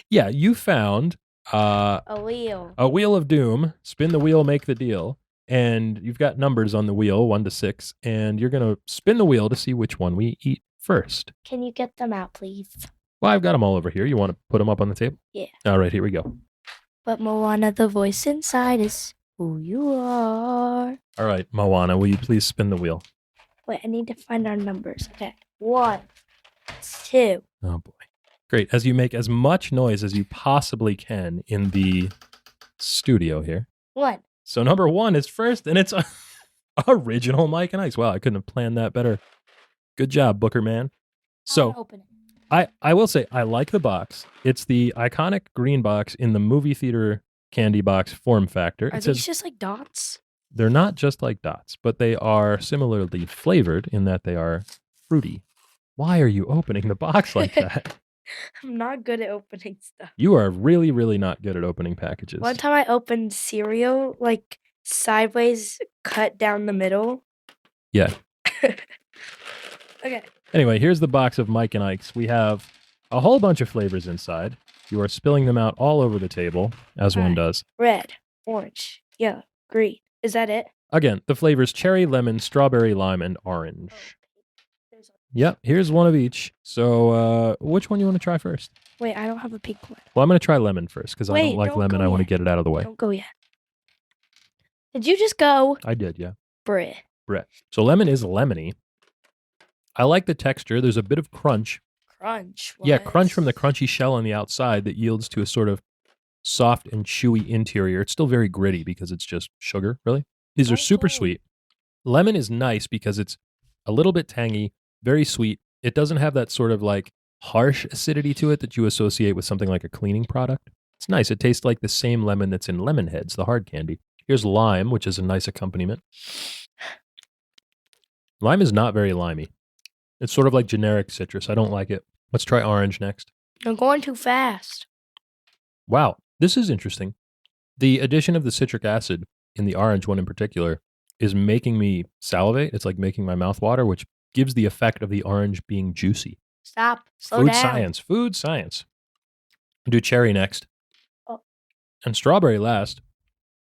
Speaker 1: Yeah, you found
Speaker 2: A wheel.
Speaker 1: a wheel of doom. Spin the wheel, make the deal. And you've got numbers on the wheel, 1 to 6, and you're going to spin the wheel to see which one we eat first.
Speaker 2: Can you get them out, please?
Speaker 1: Well, I've got them all over here. You want to put them up on the table?
Speaker 2: Yeah.
Speaker 1: All right, here we go.
Speaker 2: But Moana, the voice inside is who you are.
Speaker 1: All right, Moana, will you please spin the wheel?
Speaker 2: Wait, I need to find our numbers. Okay. 1, 2.
Speaker 1: Oh, boy. Great. As you make as much noise as you possibly can in the studio here.
Speaker 2: 1.
Speaker 1: So number 1 is first, and it's original Mike and Ike's. Wow, I couldn't have planned that better. Good job, Booker man. So
Speaker 2: Open it.
Speaker 1: I will say I like the box. It's the iconic green box in the movie theater candy box form factor.
Speaker 2: Are
Speaker 1: It
Speaker 2: these
Speaker 1: says
Speaker 2: just like dots?
Speaker 1: they're not just like dots, but they are similarly flavored in that they are fruity. Why are you opening the box like that?
Speaker 2: I'm not good at opening stuff.
Speaker 1: You are really, really not good at opening packages.
Speaker 2: One time I opened cereal, like sideways, cut down the middle.
Speaker 1: Yeah.
Speaker 2: Okay.
Speaker 1: Anyway, here's the box of Mike and Ike's. We have a whole bunch of flavors inside. You are spilling them out all over the table, as one
Speaker 2: Right.
Speaker 1: does.
Speaker 2: Red, orange, yellow, green. Is that it?
Speaker 1: Again, the flavors cherry, lemon, strawberry, lime, and orange. Yep, here's one of each. So which one you want to try first?
Speaker 2: Wait, I don't have a pink one.
Speaker 1: Well, I'm going to try lemon first because I
Speaker 2: Wait,
Speaker 1: don't like
Speaker 2: don't
Speaker 1: lemon.
Speaker 2: go
Speaker 1: I want to
Speaker 2: yet.
Speaker 1: get it out of the way.
Speaker 2: Don't go yet. Did you just go?
Speaker 1: I did, yeah.
Speaker 2: Bruh.
Speaker 1: Brett. So lemon is lemony. I like the texture. There's a bit of crunch.
Speaker 2: Crunch.
Speaker 1: Yeah, crunch from the crunchy shell on the outside that yields to a sort of soft and chewy interior. It's still very gritty because it's just sugar, really. These are super
Speaker 2: Okay.
Speaker 1: sweet. Lemon is nice because it's a little bit tangy, very sweet. It doesn't have that sort of like harsh acidity to it that you associate with something like a cleaning product. It's nice. It tastes like the same lemon that's in Lemon Heads, the hard candy. Here's lime, which is a nice accompaniment. Lime is not very limey. It's sort of like generic citrus. I don't like it. Let's try orange next.
Speaker 2: I'm going too fast.
Speaker 1: Wow, this is interesting. The addition of the citric acid in the orange one in particular is making me salivate. It's like making my mouth water, which gives the effect of the orange being juicy.
Speaker 2: Stop. Slow
Speaker 1: Food
Speaker 2: down.
Speaker 1: science. Food science. Do cherry next.
Speaker 2: Oh.
Speaker 1: And strawberry last.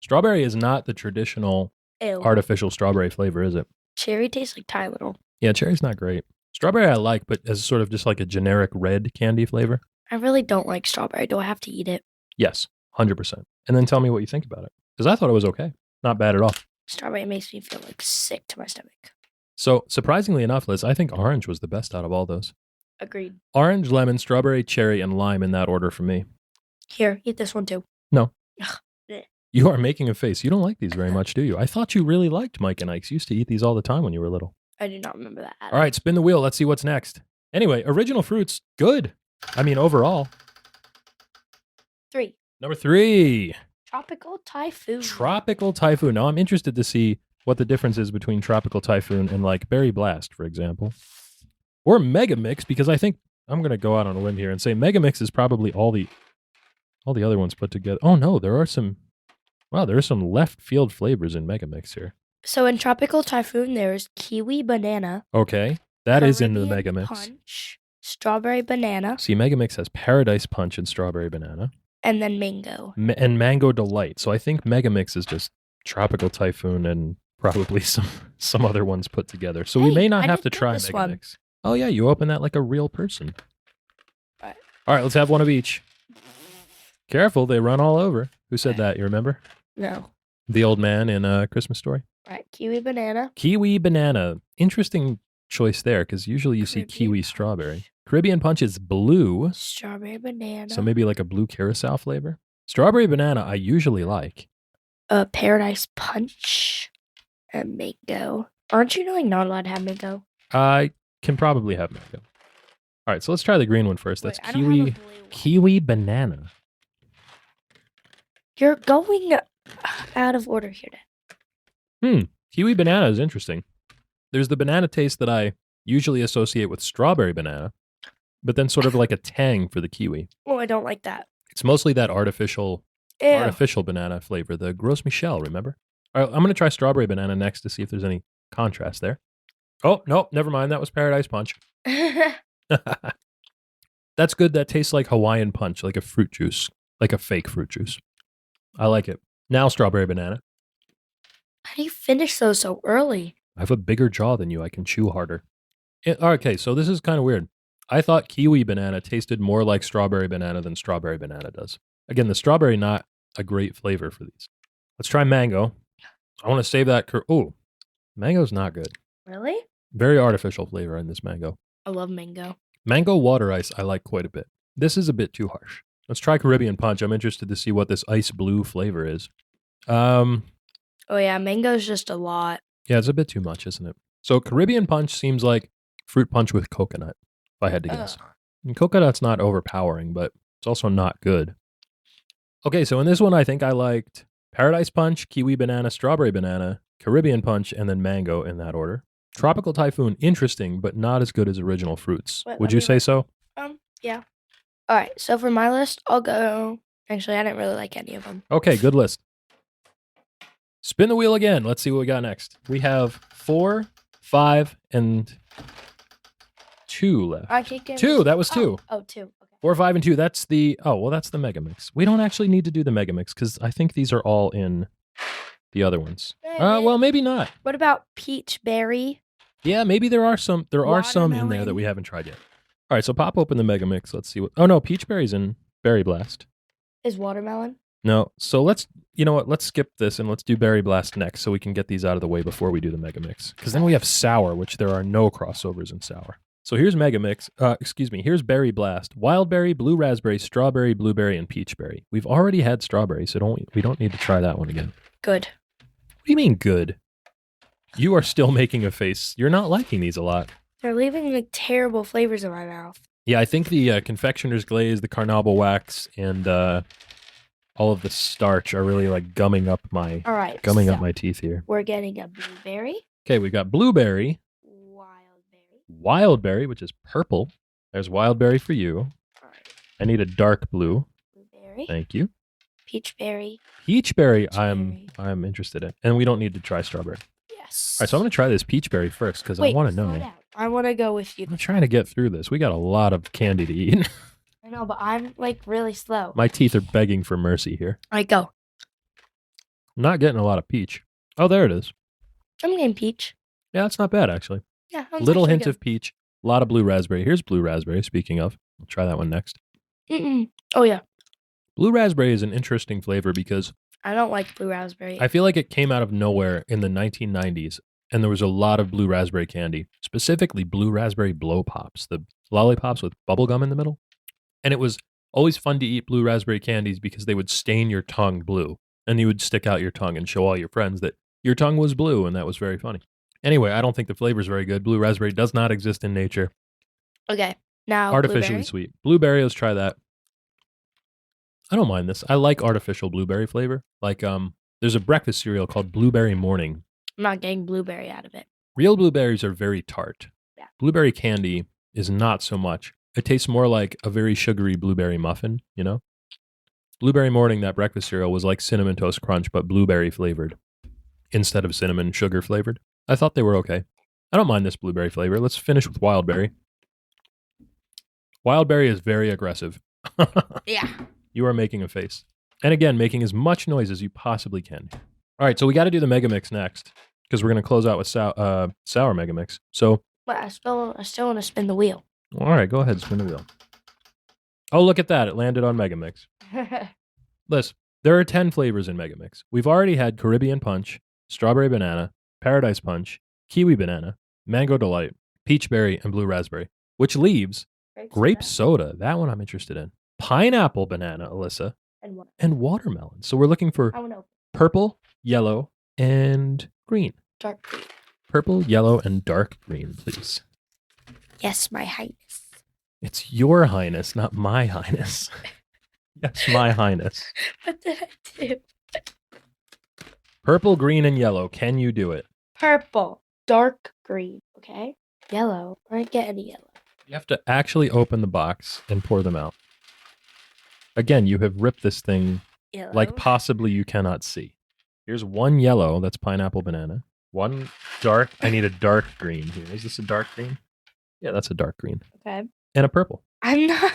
Speaker 1: Strawberry is not the traditional
Speaker 2: Ew.
Speaker 1: artificial strawberry flavor, is it?
Speaker 2: Cherry tastes like Tylenol.
Speaker 1: Yeah, cherry's not great. Strawberry I like, but as sort of just like a generic red candy flavor.
Speaker 2: I really don't like strawberry. Do I have to eat it?
Speaker 1: Yes, 100%. And then tell me what you think about it. Because I thought it was okay. Not bad at all.
Speaker 2: Strawberry makes me feel like sick to my stomach.
Speaker 1: So surprisingly enough, Liz, I think orange was the best out of all those.
Speaker 2: Agreed.
Speaker 1: Orange, lemon, strawberry, cherry, and lime in that order for me.
Speaker 2: Here, eat this one too.
Speaker 1: No.
Speaker 2: Ugh.
Speaker 1: You are making a face. You don't like these very much, do you? I thought you really liked Mike and Ike's. You used to eat these all the time when you were little.
Speaker 2: I do not remember that.
Speaker 1: All right, spin the wheel. Let's see what's next. Anyway, original fruits, good. I mean, overall.
Speaker 2: 3.
Speaker 1: Number 3.
Speaker 2: Tropical Typhoon.
Speaker 1: Tropical Typhoon. Now, I'm interested to see what the difference is between Tropical Typhoon and like Berry Blast, for example. Or Mega Mix, because I think I'm going to go out on a limb here and say Mega Mix is probably all the other ones put together. Oh, no, there are some left field flavors in Mega Mix here.
Speaker 2: So in Tropical Typhoon, there's kiwi banana.
Speaker 1: Okay, that is in the Mega Mix.
Speaker 2: Punch, strawberry banana.
Speaker 1: See, Mega Mix has Paradise Punch and Strawberry Banana.
Speaker 2: And then mango.
Speaker 1: And Mango Delight. So I think Mega Mix is just Tropical Typhoon and probably some other ones put together. So we may not have to try Mega Mix. Oh, yeah, you open that like a real person. All right, let's have one of each. Careful, they run all over. Who said that? You remember?
Speaker 2: No.
Speaker 1: The old man in Christmas Story?
Speaker 2: All right, kiwi banana.
Speaker 1: Kiwi banana. Interesting choice there, because usually you see kiwi strawberry. Caribbean Punch is blue.
Speaker 2: Strawberry banana.
Speaker 1: So maybe like a blue curacao flavor. Strawberry banana I usually like.
Speaker 2: Paradise Punch and mango. Aren't you not allowed to have mango?
Speaker 1: I can probably have mango. All right, so let's try the green one first. That's
Speaker 2: Wait,
Speaker 1: kiwi banana.
Speaker 2: You're going out of order here, Dad.
Speaker 1: Kiwi banana is interesting. There's the banana taste that I usually associate with strawberry banana, but then sort of like a tang for the kiwi.
Speaker 2: Oh, I don't like that.
Speaker 1: It's mostly that artificial banana flavor, the Gros Michel, remember? All right, I'm going to try strawberry banana next to see if there's any contrast there. Oh, no, never mind. That was Paradise Punch. That's good. That tastes like Hawaiian Punch, like a fruit juice, like a fake fruit juice. I like it. Now strawberry banana.
Speaker 2: How do you finish those so early?
Speaker 1: I have a bigger jaw than you. I can chew harder. Okay, so this is kind of weird. I thought kiwi banana tasted more like strawberry banana than strawberry banana does. Again, the strawberry not a great flavor for these. Let's try mango. I want to save that. Oh, mango's not good.
Speaker 2: Really?
Speaker 1: Very artificial flavor in this mango.
Speaker 2: I love mango.
Speaker 1: Mango water ice I like quite a bit. This is a bit too harsh. Let's try Caribbean Punch. I'm interested to see what this ice blue flavor is.
Speaker 2: Oh yeah, mango's just a lot.
Speaker 1: Yeah, it's a bit too much, isn't it? So Caribbean Punch seems like fruit punch with coconut, if I had to guess. And coconut's not overpowering, but it's also not good. Okay, so in this one, I think I liked Paradise Punch, Kiwi Banana, Strawberry Banana, Caribbean Punch, and then Mango in that order. Tropical Typhoon, interesting, but not as good as Original Fruits. Would you say so?
Speaker 2: Yeah. All right, so for my list, I'll go... Actually, I didn't really like any of them.
Speaker 1: Okay, good list. Spin the wheel again. Let's see what we got next. We have 4, 5, and 2 left.
Speaker 2: I can't
Speaker 1: 2, that was 2.
Speaker 2: Oh, 2. Okay.
Speaker 1: 4, 5, and 2. That's the... Oh, well, that's the Mega Mix. We don't actually need to do the Mega Mix because I think these are all in the other ones. Well, maybe not.
Speaker 2: What about peach berry?
Speaker 1: Yeah, maybe there are some in there that we haven't tried yet. All right, so pop open the Mega Mix. Let's see what... Oh, no, peach berry's in Berry Blast.
Speaker 2: Is watermelon?
Speaker 1: No. So let's... You know what? Let's skip this and let's do Berry Blast next so we can get these out of the way before we do the Mega Mix. Because then we have Sour, which there are no crossovers in Sour. So here's Mega Mix. Here's Berry Blast. Wild berry, blue raspberry, strawberry, blueberry, and peach berry. We've already had strawberry, so we don't need to try that one again.
Speaker 2: Good.
Speaker 1: What do you mean good? You are still making a face. You're not liking these a lot.
Speaker 2: They're leaving like terrible flavors in my mouth.
Speaker 1: Yeah, I think the confectioner's glaze, the carnauba wax, and all of the starch are really like gumming up my up my teeth here.
Speaker 2: We're getting a blueberry.
Speaker 1: Okay, we've got blueberry. Wildberry, which is purple. There's wildberry for you.
Speaker 2: All right.
Speaker 1: I need a dark blue.
Speaker 2: Blueberry.
Speaker 1: Thank you.
Speaker 2: Peachberry.
Speaker 1: Peachberry, I'm interested in. And we don't need to try strawberry.
Speaker 2: Yes.
Speaker 1: All right, so I'm going to try this peachberry first because I want to know.
Speaker 2: I want to go with you.
Speaker 1: I'm trying to get through this. We got a lot of candy to eat.
Speaker 2: I know, but I'm like really slow.
Speaker 1: My teeth are begging for mercy here.
Speaker 2: All right, go.
Speaker 1: I'm not getting a lot of peach. Oh, there it is.
Speaker 2: I'm getting peach.
Speaker 1: Yeah, that's not bad, actually.
Speaker 2: Yeah.
Speaker 1: Little hint of peach. A lot of blue raspberry. Here's blue raspberry, speaking of. I'll try that one next.
Speaker 2: Oh, yeah.
Speaker 1: Blue raspberry is an interesting flavor because...
Speaker 2: I don't like blue raspberry.
Speaker 1: I feel like it came out of nowhere in the 1990s, and there was a lot of blue raspberry candy, specifically blue raspberry blow pops, the lollipops with bubble gum in the middle. And it was always fun to eat blue raspberry candies because they would stain your tongue blue. And you would stick out your tongue and show all your friends that your tongue was blue, and that was very funny. Anyway, I don't think the flavor is very good. Blue raspberry does not exist in nature.
Speaker 2: Okay, now
Speaker 1: Artificially
Speaker 2: blueberry.
Speaker 1: sweet. Blueberry, let's try that. I don't mind this. I like artificial blueberry flavor. Like, there's a breakfast cereal called Blueberry Morning.
Speaker 2: I'm not getting blueberry out of it.
Speaker 1: Real blueberries are very tart.
Speaker 2: Yeah.
Speaker 1: Blueberry candy is not so much. It tastes more like a very sugary blueberry muffin, you know? Blueberry Morning, that breakfast cereal, was like Cinnamon Toast Crunch, but blueberry flavored instead of cinnamon sugar flavored. I thought they were okay. I don't mind this blueberry flavor. Let's finish with wild berry. Wild berry is very aggressive.
Speaker 2: Yeah.
Speaker 1: You are making a face. And again, making as much noise as you possibly can. All right, so we got to do the Mega Mix next because we're going to close out with sour Mega Mix. So,
Speaker 2: But I still want to spin the wheel.
Speaker 1: all right, go ahead, spin the wheel. Oh, look at that. It landed on Mega Mix. Listen, there are 10 flavors in Mega Mix. We've already had Caribbean Punch, Strawberry Banana, Paradise Punch, Kiwi Banana, Mango Delight, Peach Berry, and Blue Raspberry, which leaves Grape Soda. That one I'm interested in. Pineapple Banana, Alyssa, and watermelon. So we're looking for purple, yellow, and green.
Speaker 2: Dark green.
Speaker 1: Purple, yellow, and dark green, please.
Speaker 2: Yes, my highness.
Speaker 1: It's your highness, not my highness. Yes, my highness.
Speaker 2: What did I do?
Speaker 1: Purple, green, and yellow. Can you do it?
Speaker 2: Purple. Dark green. Okay. Yellow. I didn't get any yellow.
Speaker 1: You have to actually open the box and pour them out. Again, you have ripped this thing
Speaker 2: Yellow.
Speaker 1: like possibly you cannot see. Here's one yellow. That's pineapple banana. One dark. I need a dark green here. Is this a dark green? Yeah, that's a dark green.
Speaker 2: Okay.
Speaker 1: And a purple.
Speaker 2: I'm not.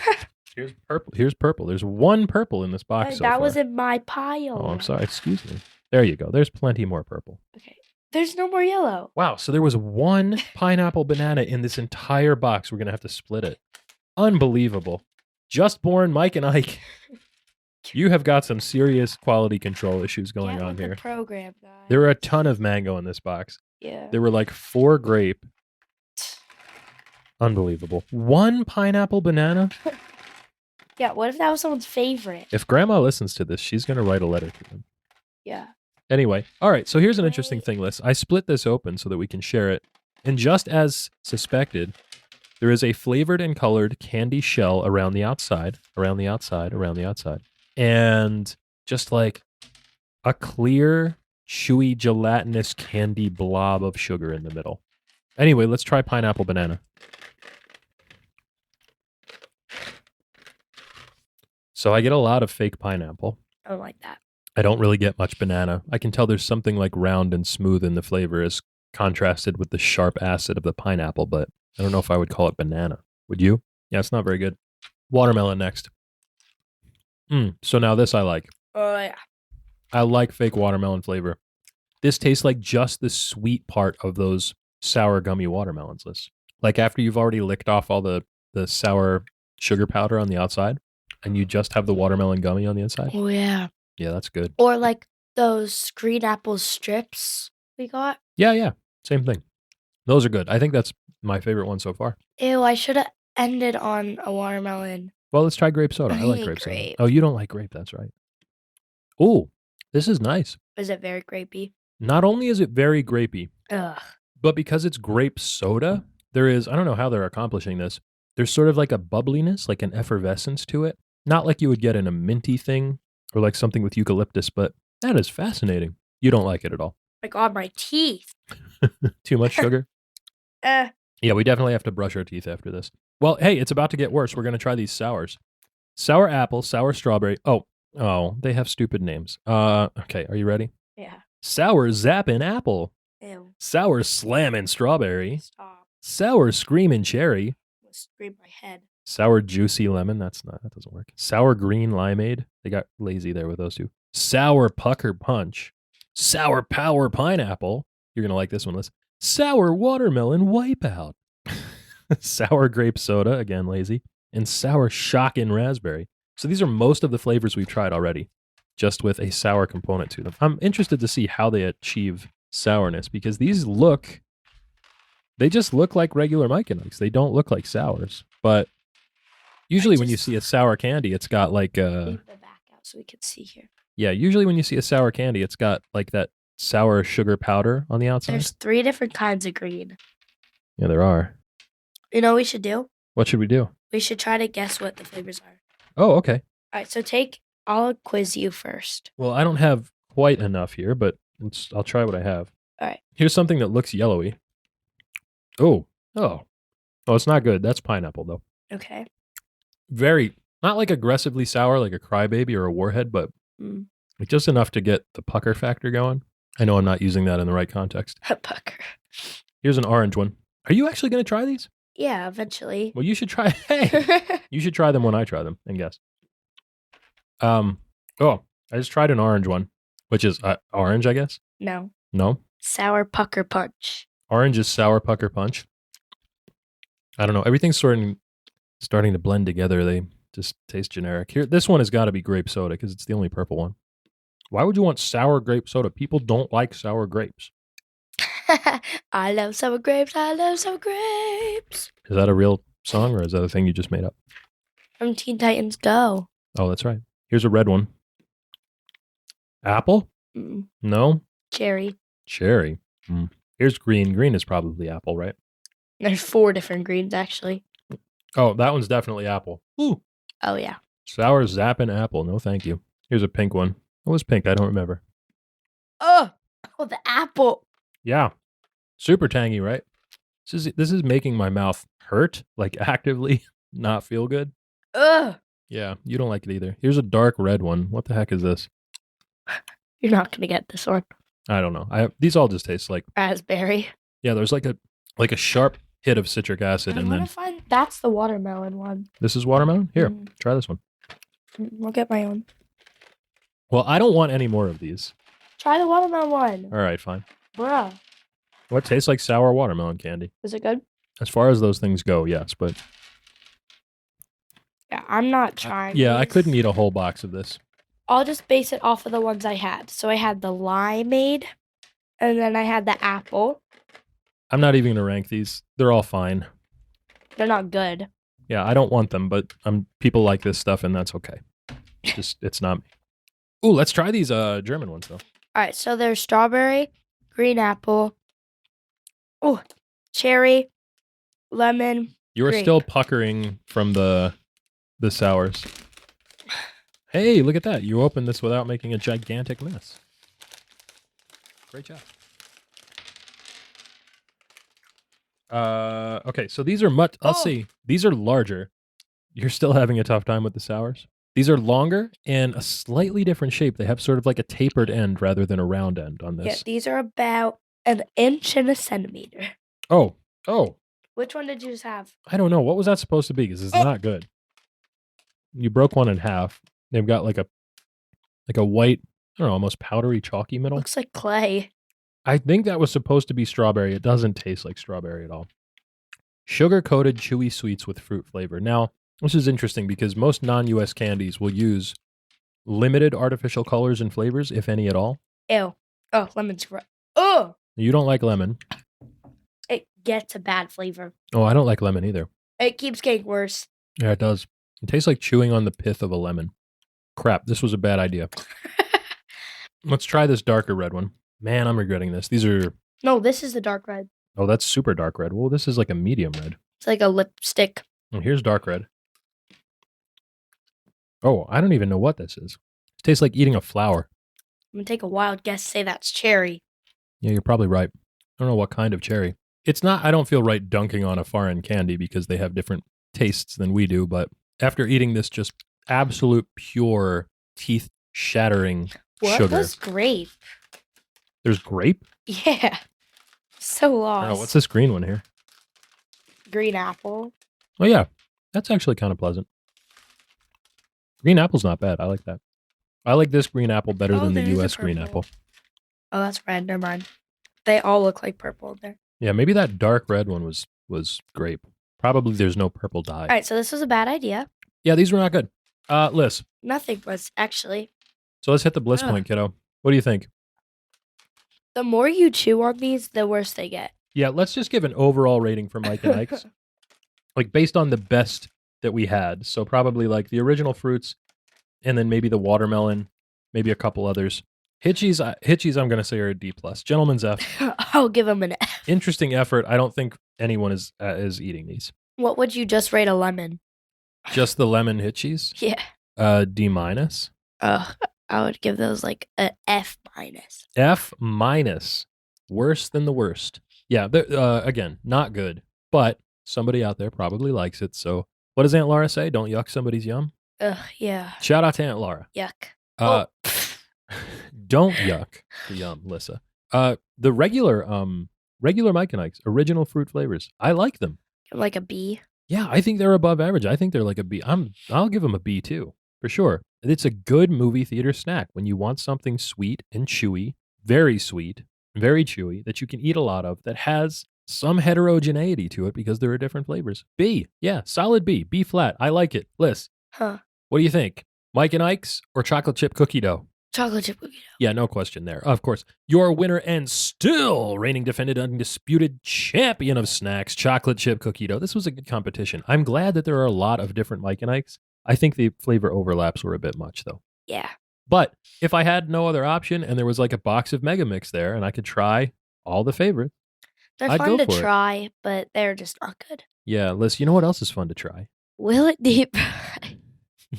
Speaker 1: Here's purple. Here's purple. There's one purple in this box so
Speaker 2: that
Speaker 1: far.
Speaker 2: was in my pile.
Speaker 1: Oh, I'm sorry. Excuse me. There you go. There's plenty more purple.
Speaker 2: Okay. There's no more yellow.
Speaker 1: Wow. So there was one pineapple banana in this entire box. We're going to have to split it. Unbelievable. Just born Mike and Ike. You have got some serious quality control issues going on here.
Speaker 2: The program, guys.
Speaker 1: There were a ton of mango in this box.
Speaker 2: Yeah.
Speaker 1: There were like 4 grape. Unbelievable. One pineapple banana?
Speaker 2: Yeah, what if that was someone's favorite?
Speaker 1: If grandma listens to this, she's going to write a letter to them.
Speaker 2: Yeah.
Speaker 1: Anyway, all right, so here's an interesting thing, Liz. I split this open so that we can share it. And just as suspected, there is a flavored and colored candy shell around the outside, around the outside, around the outside. And just like a clear, chewy, gelatinous candy blob of sugar in the middle. Anyway, let's try pineapple banana. So I get a lot of fake pineapple.
Speaker 2: I don't like that.
Speaker 1: I don't really get much banana. I can tell there's something like round and smooth in the flavor as contrasted with the sharp acid of the pineapple, but I don't know if I would call it banana. Would you? Yeah, it's not very good. Watermelon next. So now this I like.
Speaker 2: Oh, yeah.
Speaker 1: I like fake watermelon flavor. This tastes like just the sweet part of those sour gummy watermelons, Liz. Like after you've already licked off all the sour sugar powder on the outside and you just have the watermelon gummy on the inside.
Speaker 2: Oh, yeah.
Speaker 1: Yeah, that's good.
Speaker 2: Or like those green apple strips we got.
Speaker 1: Yeah. Same thing. Those are good. I think that's my favorite one so far.
Speaker 2: Ew, I should have ended on a watermelon.
Speaker 1: Well, let's try grape soda. I like
Speaker 2: hate
Speaker 1: grape soda.
Speaker 2: grape.
Speaker 1: Oh, you don't like grape. That's right. Oh, this is nice.
Speaker 2: Is it very grapey?
Speaker 1: Not only is it very grapey,
Speaker 2: Ugh.
Speaker 1: but because it's grape soda, there is, I don't know how they're accomplishing this. There's sort of like a bubbliness, like an effervescence to it. Not like you would get in a minty thing or like something with eucalyptus, but that is fascinating. You don't like it at all.
Speaker 2: Like on my teeth.
Speaker 1: Too much sugar? Yeah, we definitely have to brush our teeth after this. Well, hey, it's about to get worse. We're going to try these sours. Sour apple, sour strawberry. Oh, they have stupid names. Okay, are you ready?
Speaker 2: Yeah.
Speaker 1: Sour zappin' apple.
Speaker 2: Ew.
Speaker 1: Sour slammin' strawberry.
Speaker 2: Stop.
Speaker 1: Sour screamin' cherry.
Speaker 2: I'm gonna scrape my head.
Speaker 1: Sour juicy lemon. That doesn't work. Sour green limeade. They got lazy there with those two. Sour pucker punch. Sour power pineapple. You're going to like this one, Liz. Sour watermelon wipeout. Sour grape soda. Again, lazy. And sour shockin' raspberry. So these are most of the flavors we've tried already, just with a sour component to them. I'm interested to see how they achieve sourness because they just look like regular Mike and Ikes. They don't look like sours. But usually when you see a sour candy, it's got like
Speaker 2: Leave the back out so we can see here.
Speaker 1: Yeah, usually when you see a sour candy, it's got like that sour sugar powder on the outside.
Speaker 2: There's 3 different kinds of green.
Speaker 1: Yeah, there are.
Speaker 2: You know what we should do?
Speaker 1: What should we do?
Speaker 2: We should try to guess what the flavors are.
Speaker 1: Oh, okay.
Speaker 2: All right, so I'll quiz you first.
Speaker 1: Well, I don't have quite enough here, but I'll try what I have.
Speaker 2: All right.
Speaker 1: Here's something that looks yellowy. Oh. Oh, it's not good. That's pineapple, though.
Speaker 2: Okay.
Speaker 1: Very, not like aggressively sour like a crybaby or a warhead, but like just enough to get the pucker factor going. I know I'm not using that in the right context.
Speaker 2: A pucker.
Speaker 1: Here's an orange one. Are you actually going to try these?
Speaker 2: Yeah, eventually.
Speaker 1: Well, you should try. Hey, you should try them when I try them and guess. Oh, I just tried an orange one, which is orange, I guess.
Speaker 2: No.
Speaker 1: No.
Speaker 2: Sour pucker punch.
Speaker 1: Orange is sour pucker punch. I don't know. Everything's starting to blend together. They just taste generic. Here, this one has got to be grape soda because it's the only purple one. Why would you want sour grape soda? People don't like sour grapes.
Speaker 2: I love sour grapes. I love sour grapes.
Speaker 1: Is that a real song or is that a thing you just made up?
Speaker 2: From Teen Titans Go.
Speaker 1: Oh, that's right. Here's a red one. Apple? No.
Speaker 2: Cherry.
Speaker 1: Cherry. Here's green. Green is probably apple, right?
Speaker 2: There's 4 different greens, actually.
Speaker 1: Oh, that one's definitely apple. Ooh.
Speaker 2: Oh, yeah.
Speaker 1: Sour zappin' apple. No, thank you. Here's a pink one. What was pink? I don't remember.
Speaker 2: Oh, the apple.
Speaker 1: Yeah. Super tangy, right? This is making my mouth hurt, like actively not feel good.
Speaker 2: Ugh.
Speaker 1: Yeah, you don't like it either. Here's a dark red one. What the heck is this?
Speaker 2: You're not going to get this one.
Speaker 1: I don't know. These all just taste like
Speaker 2: raspberry.
Speaker 1: Yeah, there's like a sharp hit of citric acid, and then
Speaker 2: that's the watermelon one.
Speaker 1: This is watermelon? Here, try this one.
Speaker 2: I'll get my own.
Speaker 1: Well, I don't want any more of these.
Speaker 2: Try the watermelon one.
Speaker 1: All right, fine.
Speaker 2: Bruh.
Speaker 1: What tastes like sour watermelon candy?
Speaker 2: Is it good?
Speaker 1: As far as those things go, yes, but
Speaker 2: yeah, I'm not trying.
Speaker 1: Yeah, I couldn't eat a whole box of this.
Speaker 2: I'll just base it off of the ones I had. So I had the limeade, and then I had the apple.
Speaker 1: I'm not even going to rank these. They're all fine.
Speaker 2: They're not good.
Speaker 1: Yeah, I don't want them, but people like this stuff, and that's okay. It's not me. Ooh, let's try these German ones, though.
Speaker 2: All right, so there's strawberry, green apple, cherry, lemon.
Speaker 1: You are still puckering from the sours. Hey, look at that. You opened this without making a gigantic mess. Great job. Okay, so these are let's see. These are larger. You're still having a tough time with the sours? These are longer and a slightly different shape. They have sort of like a tapered end rather than a round end on this.
Speaker 2: Yeah, these are about 1 inch and 1 centimeter.
Speaker 1: Oh.
Speaker 2: Which one did you just have?
Speaker 1: I don't know. What was that supposed to be? Because it's not good. You broke one in half. They've got like a white, I don't know, almost powdery, chalky middle.
Speaker 2: Looks like clay.
Speaker 1: I think that was supposed to be strawberry. It doesn't taste like strawberry at all. Sugar-coated chewy sweets with fruit flavor. Now, this is interesting because most non-US candies will use limited artificial colors and flavors, if any at all.
Speaker 2: Ew. Oh, lemon's gross. Oh!
Speaker 1: You don't like lemon.
Speaker 2: It gets a bad flavor.
Speaker 1: Oh, I don't like lemon either.
Speaker 2: It keeps getting worse.
Speaker 1: Yeah, it does. It tastes like chewing on the pith of a lemon. Crap, this was a bad idea. Let's try this darker red one. Man, I'm regretting this. These are...
Speaker 2: No, this is the dark red.
Speaker 1: Oh, that's super dark red. Well, this is like a medium red.
Speaker 2: It's like a lipstick.
Speaker 1: And here's dark red. Oh, I don't even know what this is. It tastes like eating a flower.
Speaker 2: I'm going to take a wild guess, say that's cherry.
Speaker 1: Yeah, you're probably right. I don't know what kind of cherry. It's not, I don't feel right dunking on a foreign candy because they have different tastes than we do, but after eating this just absolute pure teeth-shattering sugar.
Speaker 2: What was grape?
Speaker 1: There's grape?
Speaker 2: Yeah. So lost.
Speaker 1: Oh, what's this green one here?
Speaker 2: Green apple.
Speaker 1: Oh, yeah. That's actually kind of pleasant. Green apple's not bad. I like that. I like this green apple better than the US green apple.
Speaker 2: Oh, that's red. Never mind. They all look like purple in there.
Speaker 1: Yeah, maybe that dark red one was grape. Probably there's no purple dye.
Speaker 2: All right, so this was a bad idea.
Speaker 1: Yeah, these were not good. Liz.
Speaker 2: Nothing was, actually.
Speaker 1: So let's hit the bliss point, kiddo. What do you think?
Speaker 2: The more you chew on these, the worse they get.
Speaker 1: Yeah, let's just give an overall rating for Mike and Ikes. Like based on the best that we had. So probably like the original fruits and then maybe the watermelon maybe a couple others. Hitchies, I'm going to say are a D+. Gentleman's F.
Speaker 2: I'll give them an F.
Speaker 1: Interesting effort. I don't think anyone is eating these.
Speaker 2: What would you just rate a lemon?
Speaker 1: Just the lemon Hitchies?
Speaker 2: Yeah.
Speaker 1: D-.
Speaker 2: I would give those like a F-.
Speaker 1: F-. Worse than the worst. Yeah, again, not good. But somebody out there probably likes it. So what does Aunt Laura say? Don't yuck somebody's yum?
Speaker 2: Yeah.
Speaker 1: Shout out to Aunt Laura.
Speaker 2: Yuck.
Speaker 1: Don't yuck the yum, Lissa. The regular Mike and Ike's original fruit flavors. I like them.
Speaker 2: Like a B.
Speaker 1: Yeah, I think they're above average. I think they're like a B. I'll give them a B too, for sure. It's a good movie theater snack when you want something sweet and chewy, very sweet, very chewy, that you can eat a lot of, that has some heterogeneity to it because there are different flavors. B. Yeah, solid B. B flat. I like it. Liz,
Speaker 2: Huh.
Speaker 1: what do you think? Mike and Ike's or chocolate chip cookie dough?
Speaker 2: Chocolate chip cookie dough.
Speaker 1: Yeah, no question there. Of course. Your winner and still reigning defended undisputed champion of snacks, chocolate chip cookie dough. This was a good competition. I'm glad that there are a lot of different Mike and Ike's. I think the flavor overlaps were a bit much, though.
Speaker 2: Yeah.
Speaker 1: But if I had no other option and there was like a box of Mega Mix there and I could try all the favorites,
Speaker 2: They're
Speaker 1: I'd
Speaker 2: fun
Speaker 1: go
Speaker 2: to
Speaker 1: for it.
Speaker 2: try, but they're just not good.
Speaker 1: Yeah, Liz, you know what else is fun to try?
Speaker 2: Will it deep fry?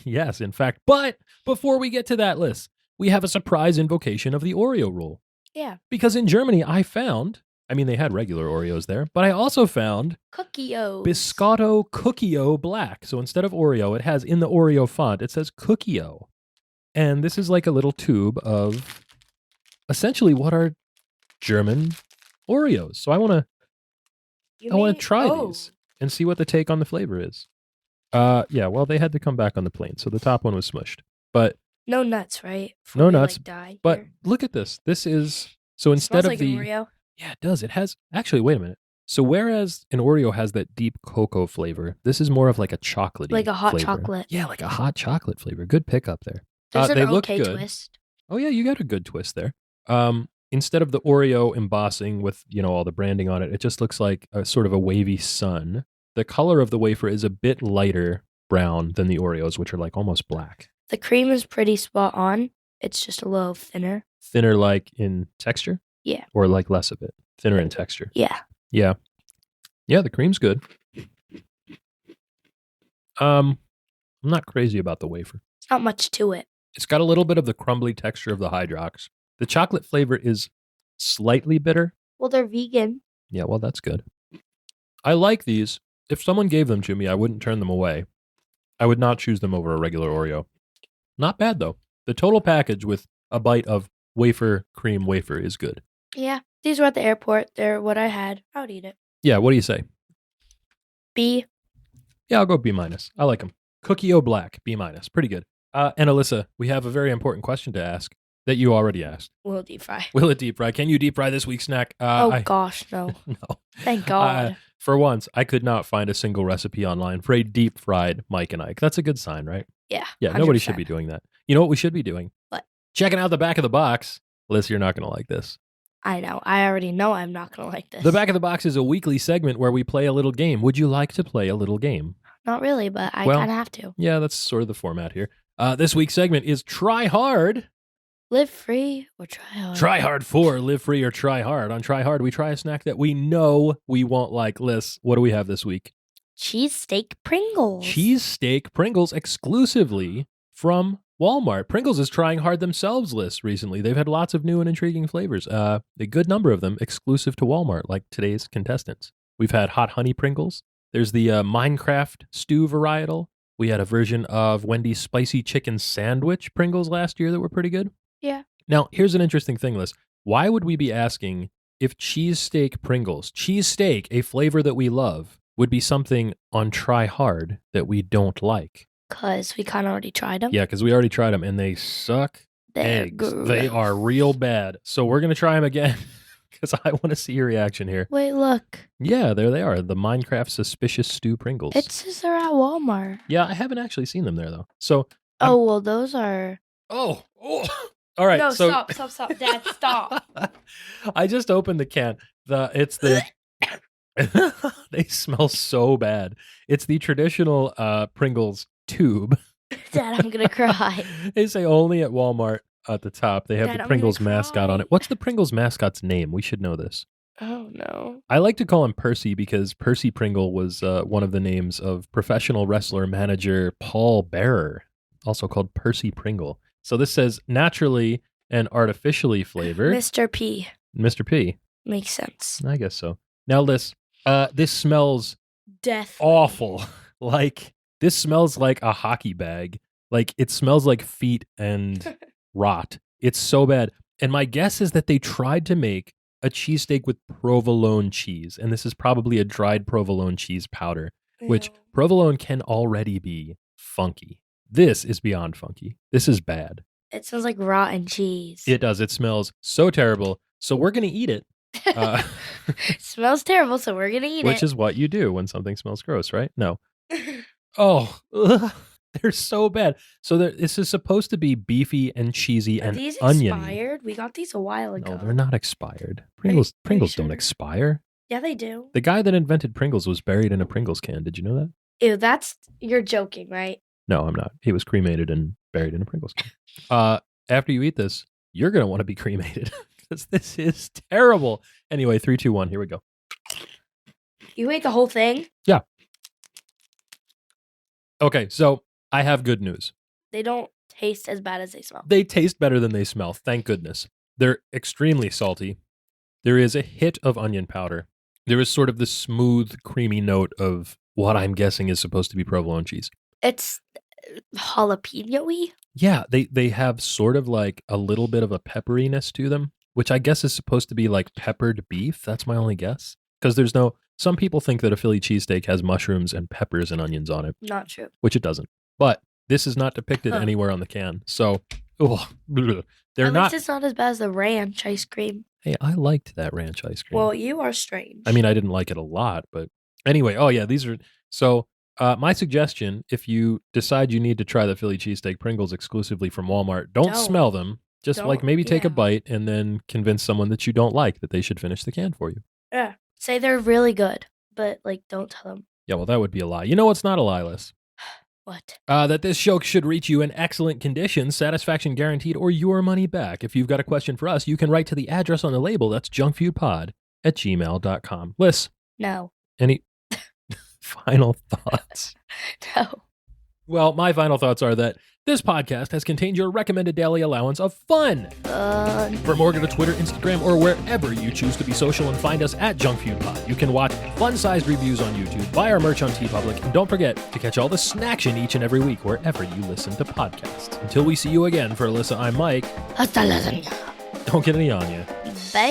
Speaker 1: Yes, in fact. But before we get to that, Liz, we have a surprise invocation of the Oreo rule.
Speaker 2: Yeah.
Speaker 1: Because in Germany, they had regular Oreos there, but I also found
Speaker 2: Cookie-O.
Speaker 1: Biscotto Cookie-O Black. So instead of Oreo, it has in the Oreo font, it says Cookie-O. And this is like a little tube of essentially what are German Oreos. So I want to try these and see what the take on the flavor is. Yeah, well, they had to come back on the plane, so the top one was smushed. But
Speaker 2: no nuts, right?
Speaker 1: No nuts,
Speaker 2: Like, die
Speaker 1: but
Speaker 2: here.
Speaker 1: look at this. This is so instead
Speaker 2: Smells
Speaker 1: of
Speaker 2: like
Speaker 1: the
Speaker 2: an Oreo.
Speaker 1: Yeah, it does. It has actually. Wait a minute. So whereas an Oreo has that deep cocoa flavor, this is more of like a chocolatey,
Speaker 2: Like a hot
Speaker 1: flavor.
Speaker 2: chocolate.
Speaker 1: Yeah, like a hot chocolate flavor. Good pickup there.
Speaker 2: There's
Speaker 1: they
Speaker 2: an
Speaker 1: look
Speaker 2: okay
Speaker 1: good.
Speaker 2: twist.
Speaker 1: Oh yeah, you got a good twist there. Instead of the Oreo embossing with all the branding on it, it just looks like a sort of a wavy sun. The color of the wafer is a bit lighter brown than the Oreos, which are like almost black.
Speaker 2: The cream is pretty spot on. It's just a little thinner.
Speaker 1: Thinner, like in texture.
Speaker 2: Yeah.
Speaker 1: Or like less of it. Thinner in texture.
Speaker 2: Yeah.
Speaker 1: Yeah. Yeah, the cream's good. I'm not crazy about the wafer.
Speaker 2: It's not much to it.
Speaker 1: It's got a little bit of the crumbly texture of the Hydrox. The chocolate flavor is slightly bitter.
Speaker 2: Well, they're vegan.
Speaker 1: Yeah, well, that's good. I like these. If someone gave them to me, I wouldn't turn them away. I would not choose them over a regular Oreo. Not bad, though. The total package with a bite of cream wafer is good.
Speaker 2: Yeah. These were at the airport. They're what I had. I would eat it.
Speaker 1: Yeah, what do you say?
Speaker 2: B.
Speaker 1: Yeah, I'll go B-. I like them. Cookie-O Black, B-. Pretty good. And Alyssa, we have a very important question to ask that you already asked.
Speaker 2: Will it deep fry?
Speaker 1: Will it deep fry? Can you deep fry this week's snack?
Speaker 2: Gosh, no.
Speaker 1: No.
Speaker 2: Thank God.
Speaker 1: For once, I could not find a single recipe online for a deep fried Mike and Ike. That's a good sign, right?
Speaker 2: Yeah.
Speaker 1: Yeah,
Speaker 2: 100%.
Speaker 1: nobody should be doing that. You know what we should be doing?
Speaker 2: What?
Speaker 1: Checking out the back of the box. Alyssa, you're not going to like this.
Speaker 2: I know. I already know I'm not going to like this.
Speaker 1: The back of the box is a weekly segment where we play a little game. Would you like to play a little game?
Speaker 2: Not really, but I
Speaker 1: Well,
Speaker 2: kind of have to.
Speaker 1: Yeah, that's sort of the format here. This week's segment is Try Hard.
Speaker 2: Live free or try hard.
Speaker 1: Try hard for live free or try hard. On Try Hard, we try a snack that we know we won't like. Liz, what do we have this week?
Speaker 2: Cheesesteak Pringles.
Speaker 1: Cheesesteak Pringles exclusively from Walmart. Pringles is trying hard themselves, Liz, recently. They've had lots of new and intriguing flavors. A good number of them exclusive to Walmart, like today's contestants. We've had hot honey Pringles. There's the Minecraft stew varietal. We had a version of Wendy's spicy chicken sandwich Pringles last year that were pretty good.
Speaker 2: Yeah.
Speaker 1: Now, here's an interesting thing, Liz. Why would we be asking if cheesesteak Pringles, cheesesteak, a flavor that we love, would be something on Try Hard that we don't like?
Speaker 2: Because we kind of already tried them.
Speaker 1: Yeah, because we already tried them, and they suck
Speaker 2: They're
Speaker 1: eggs.
Speaker 2: gross.
Speaker 1: They are real bad. So we're going to try them again, because I want to see your reaction here.
Speaker 2: Wait, look.
Speaker 1: Yeah, there they are. The Minecraft Suspicious Stew Pringles.
Speaker 2: It says they're at Walmart.
Speaker 1: Yeah, I haven't actually seen them there, though. So.
Speaker 2: Oh, well, those are...
Speaker 1: Oh. All right.
Speaker 2: No,
Speaker 1: so...
Speaker 2: stop. Dad, stop.
Speaker 1: I just opened the can. It's the... They smell so bad. It's the traditional Pringles tube.
Speaker 2: Dad, I'm going to cry.
Speaker 1: They say only at Walmart. at the top. They have
Speaker 2: Dad,
Speaker 1: the
Speaker 2: I'm
Speaker 1: Pringles
Speaker 2: gonna
Speaker 1: mascot on
Speaker 2: cry.
Speaker 1: it. What's the Pringles mascot's name? We should know this.
Speaker 2: Oh no.
Speaker 1: I like to call him Percy because Percy Pringle was one of the names of professional wrestler manager Paul Bearer, also called Percy Pringle. So this says naturally and artificially flavored.
Speaker 2: Mr. P.
Speaker 1: Mr. P.
Speaker 2: Makes sense.
Speaker 1: I guess so. Now, Liz, this smells
Speaker 2: Death.
Speaker 1: awful. Like, this smells like a hockey bag. Like, it smells like feet and rot. It's so bad. And my guess is that they tried to make a cheesesteak with provolone cheese. And this is probably a dried provolone cheese powder, which provolone can already be funky. This is beyond funky. This is bad.
Speaker 2: It smells like rotten cheese.
Speaker 1: It does. It smells so terrible. So we're going to eat it.
Speaker 2: It smells terrible, so we're gonna eat it.
Speaker 1: Which is what you do when something smells gross, right? No. Oh, ugh, they're so bad. So this is supposed to be beefy and cheesy
Speaker 2: Are
Speaker 1: and
Speaker 2: these
Speaker 1: oniony.
Speaker 2: expired? We got these a while ago.
Speaker 1: No, they're not expired. Pringles don't
Speaker 2: sure?
Speaker 1: expire.
Speaker 2: Yeah, they do.
Speaker 1: The guy that invented Pringles was buried in a Pringles can. Did you know that?
Speaker 2: Ew, you're joking, right?
Speaker 1: No, I'm not. He was cremated and buried in a Pringles can. After you eat this, you're going to want to be cremated because this is terrible. Anyway, 3, 2, 1, here we go.
Speaker 2: You ate the whole thing?
Speaker 1: Yeah. Okay, so I have good news.
Speaker 2: They don't taste as bad as they smell.
Speaker 1: They taste better than they smell, thank goodness. They're extremely salty. There is a hit of onion powder. There is sort of the smooth, creamy note of what I'm guessing is supposed to be provolone cheese.
Speaker 2: It's jalapeno-y?
Speaker 1: Yeah, they have sort of like a little bit of a pepperiness to them, which I guess is supposed to be like peppered beef. That's my only guess. Because some people think that a Philly cheesesteak has mushrooms and peppers and onions on it.
Speaker 2: Not true.
Speaker 1: Which it doesn't. But this is not depicted anywhere on the can. So, they're
Speaker 2: At
Speaker 1: not.
Speaker 2: least it's not as bad as the ranch ice cream.
Speaker 1: Hey, I liked that ranch ice cream.
Speaker 2: Well, you are strange.
Speaker 1: I mean, I didn't like it a lot, but anyway. Oh yeah, these are so. My suggestion, if you decide you need to try the Philly cheesesteak Pringles exclusively from Walmart, don't smell them. Just maybe take a bite and then convince someone that you don't like that they should finish the can for you.
Speaker 2: Yeah. Say they're really good, but don't tell them.
Speaker 1: Yeah, well, that would be a lie. You know what's not a lie, Liz?
Speaker 2: What?
Speaker 1: That this show should reach you in excellent condition, satisfaction guaranteed, or your money back. If you've got a question for us, you can write to the address on the label. That's junkfoodpod@gmail.com. Liz?
Speaker 2: No.
Speaker 1: Any final thoughts?
Speaker 2: No.
Speaker 1: Well, my final thoughts are that this podcast has contained your recommended daily allowance of fun. For more, go to Twitter, Instagram, or wherever you choose to be social and find us at Junk Feud Pod. You can watch fun-sized reviews on YouTube, buy our merch on TeePublic, and don't forget to catch all the snaction each and every week wherever you listen to podcasts. Until we see you again, for Alyssa, I'm Mike.
Speaker 2: Hasta lasagna.
Speaker 1: Don't get any on you.
Speaker 2: Bye.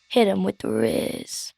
Speaker 2: Hit him with the Riz.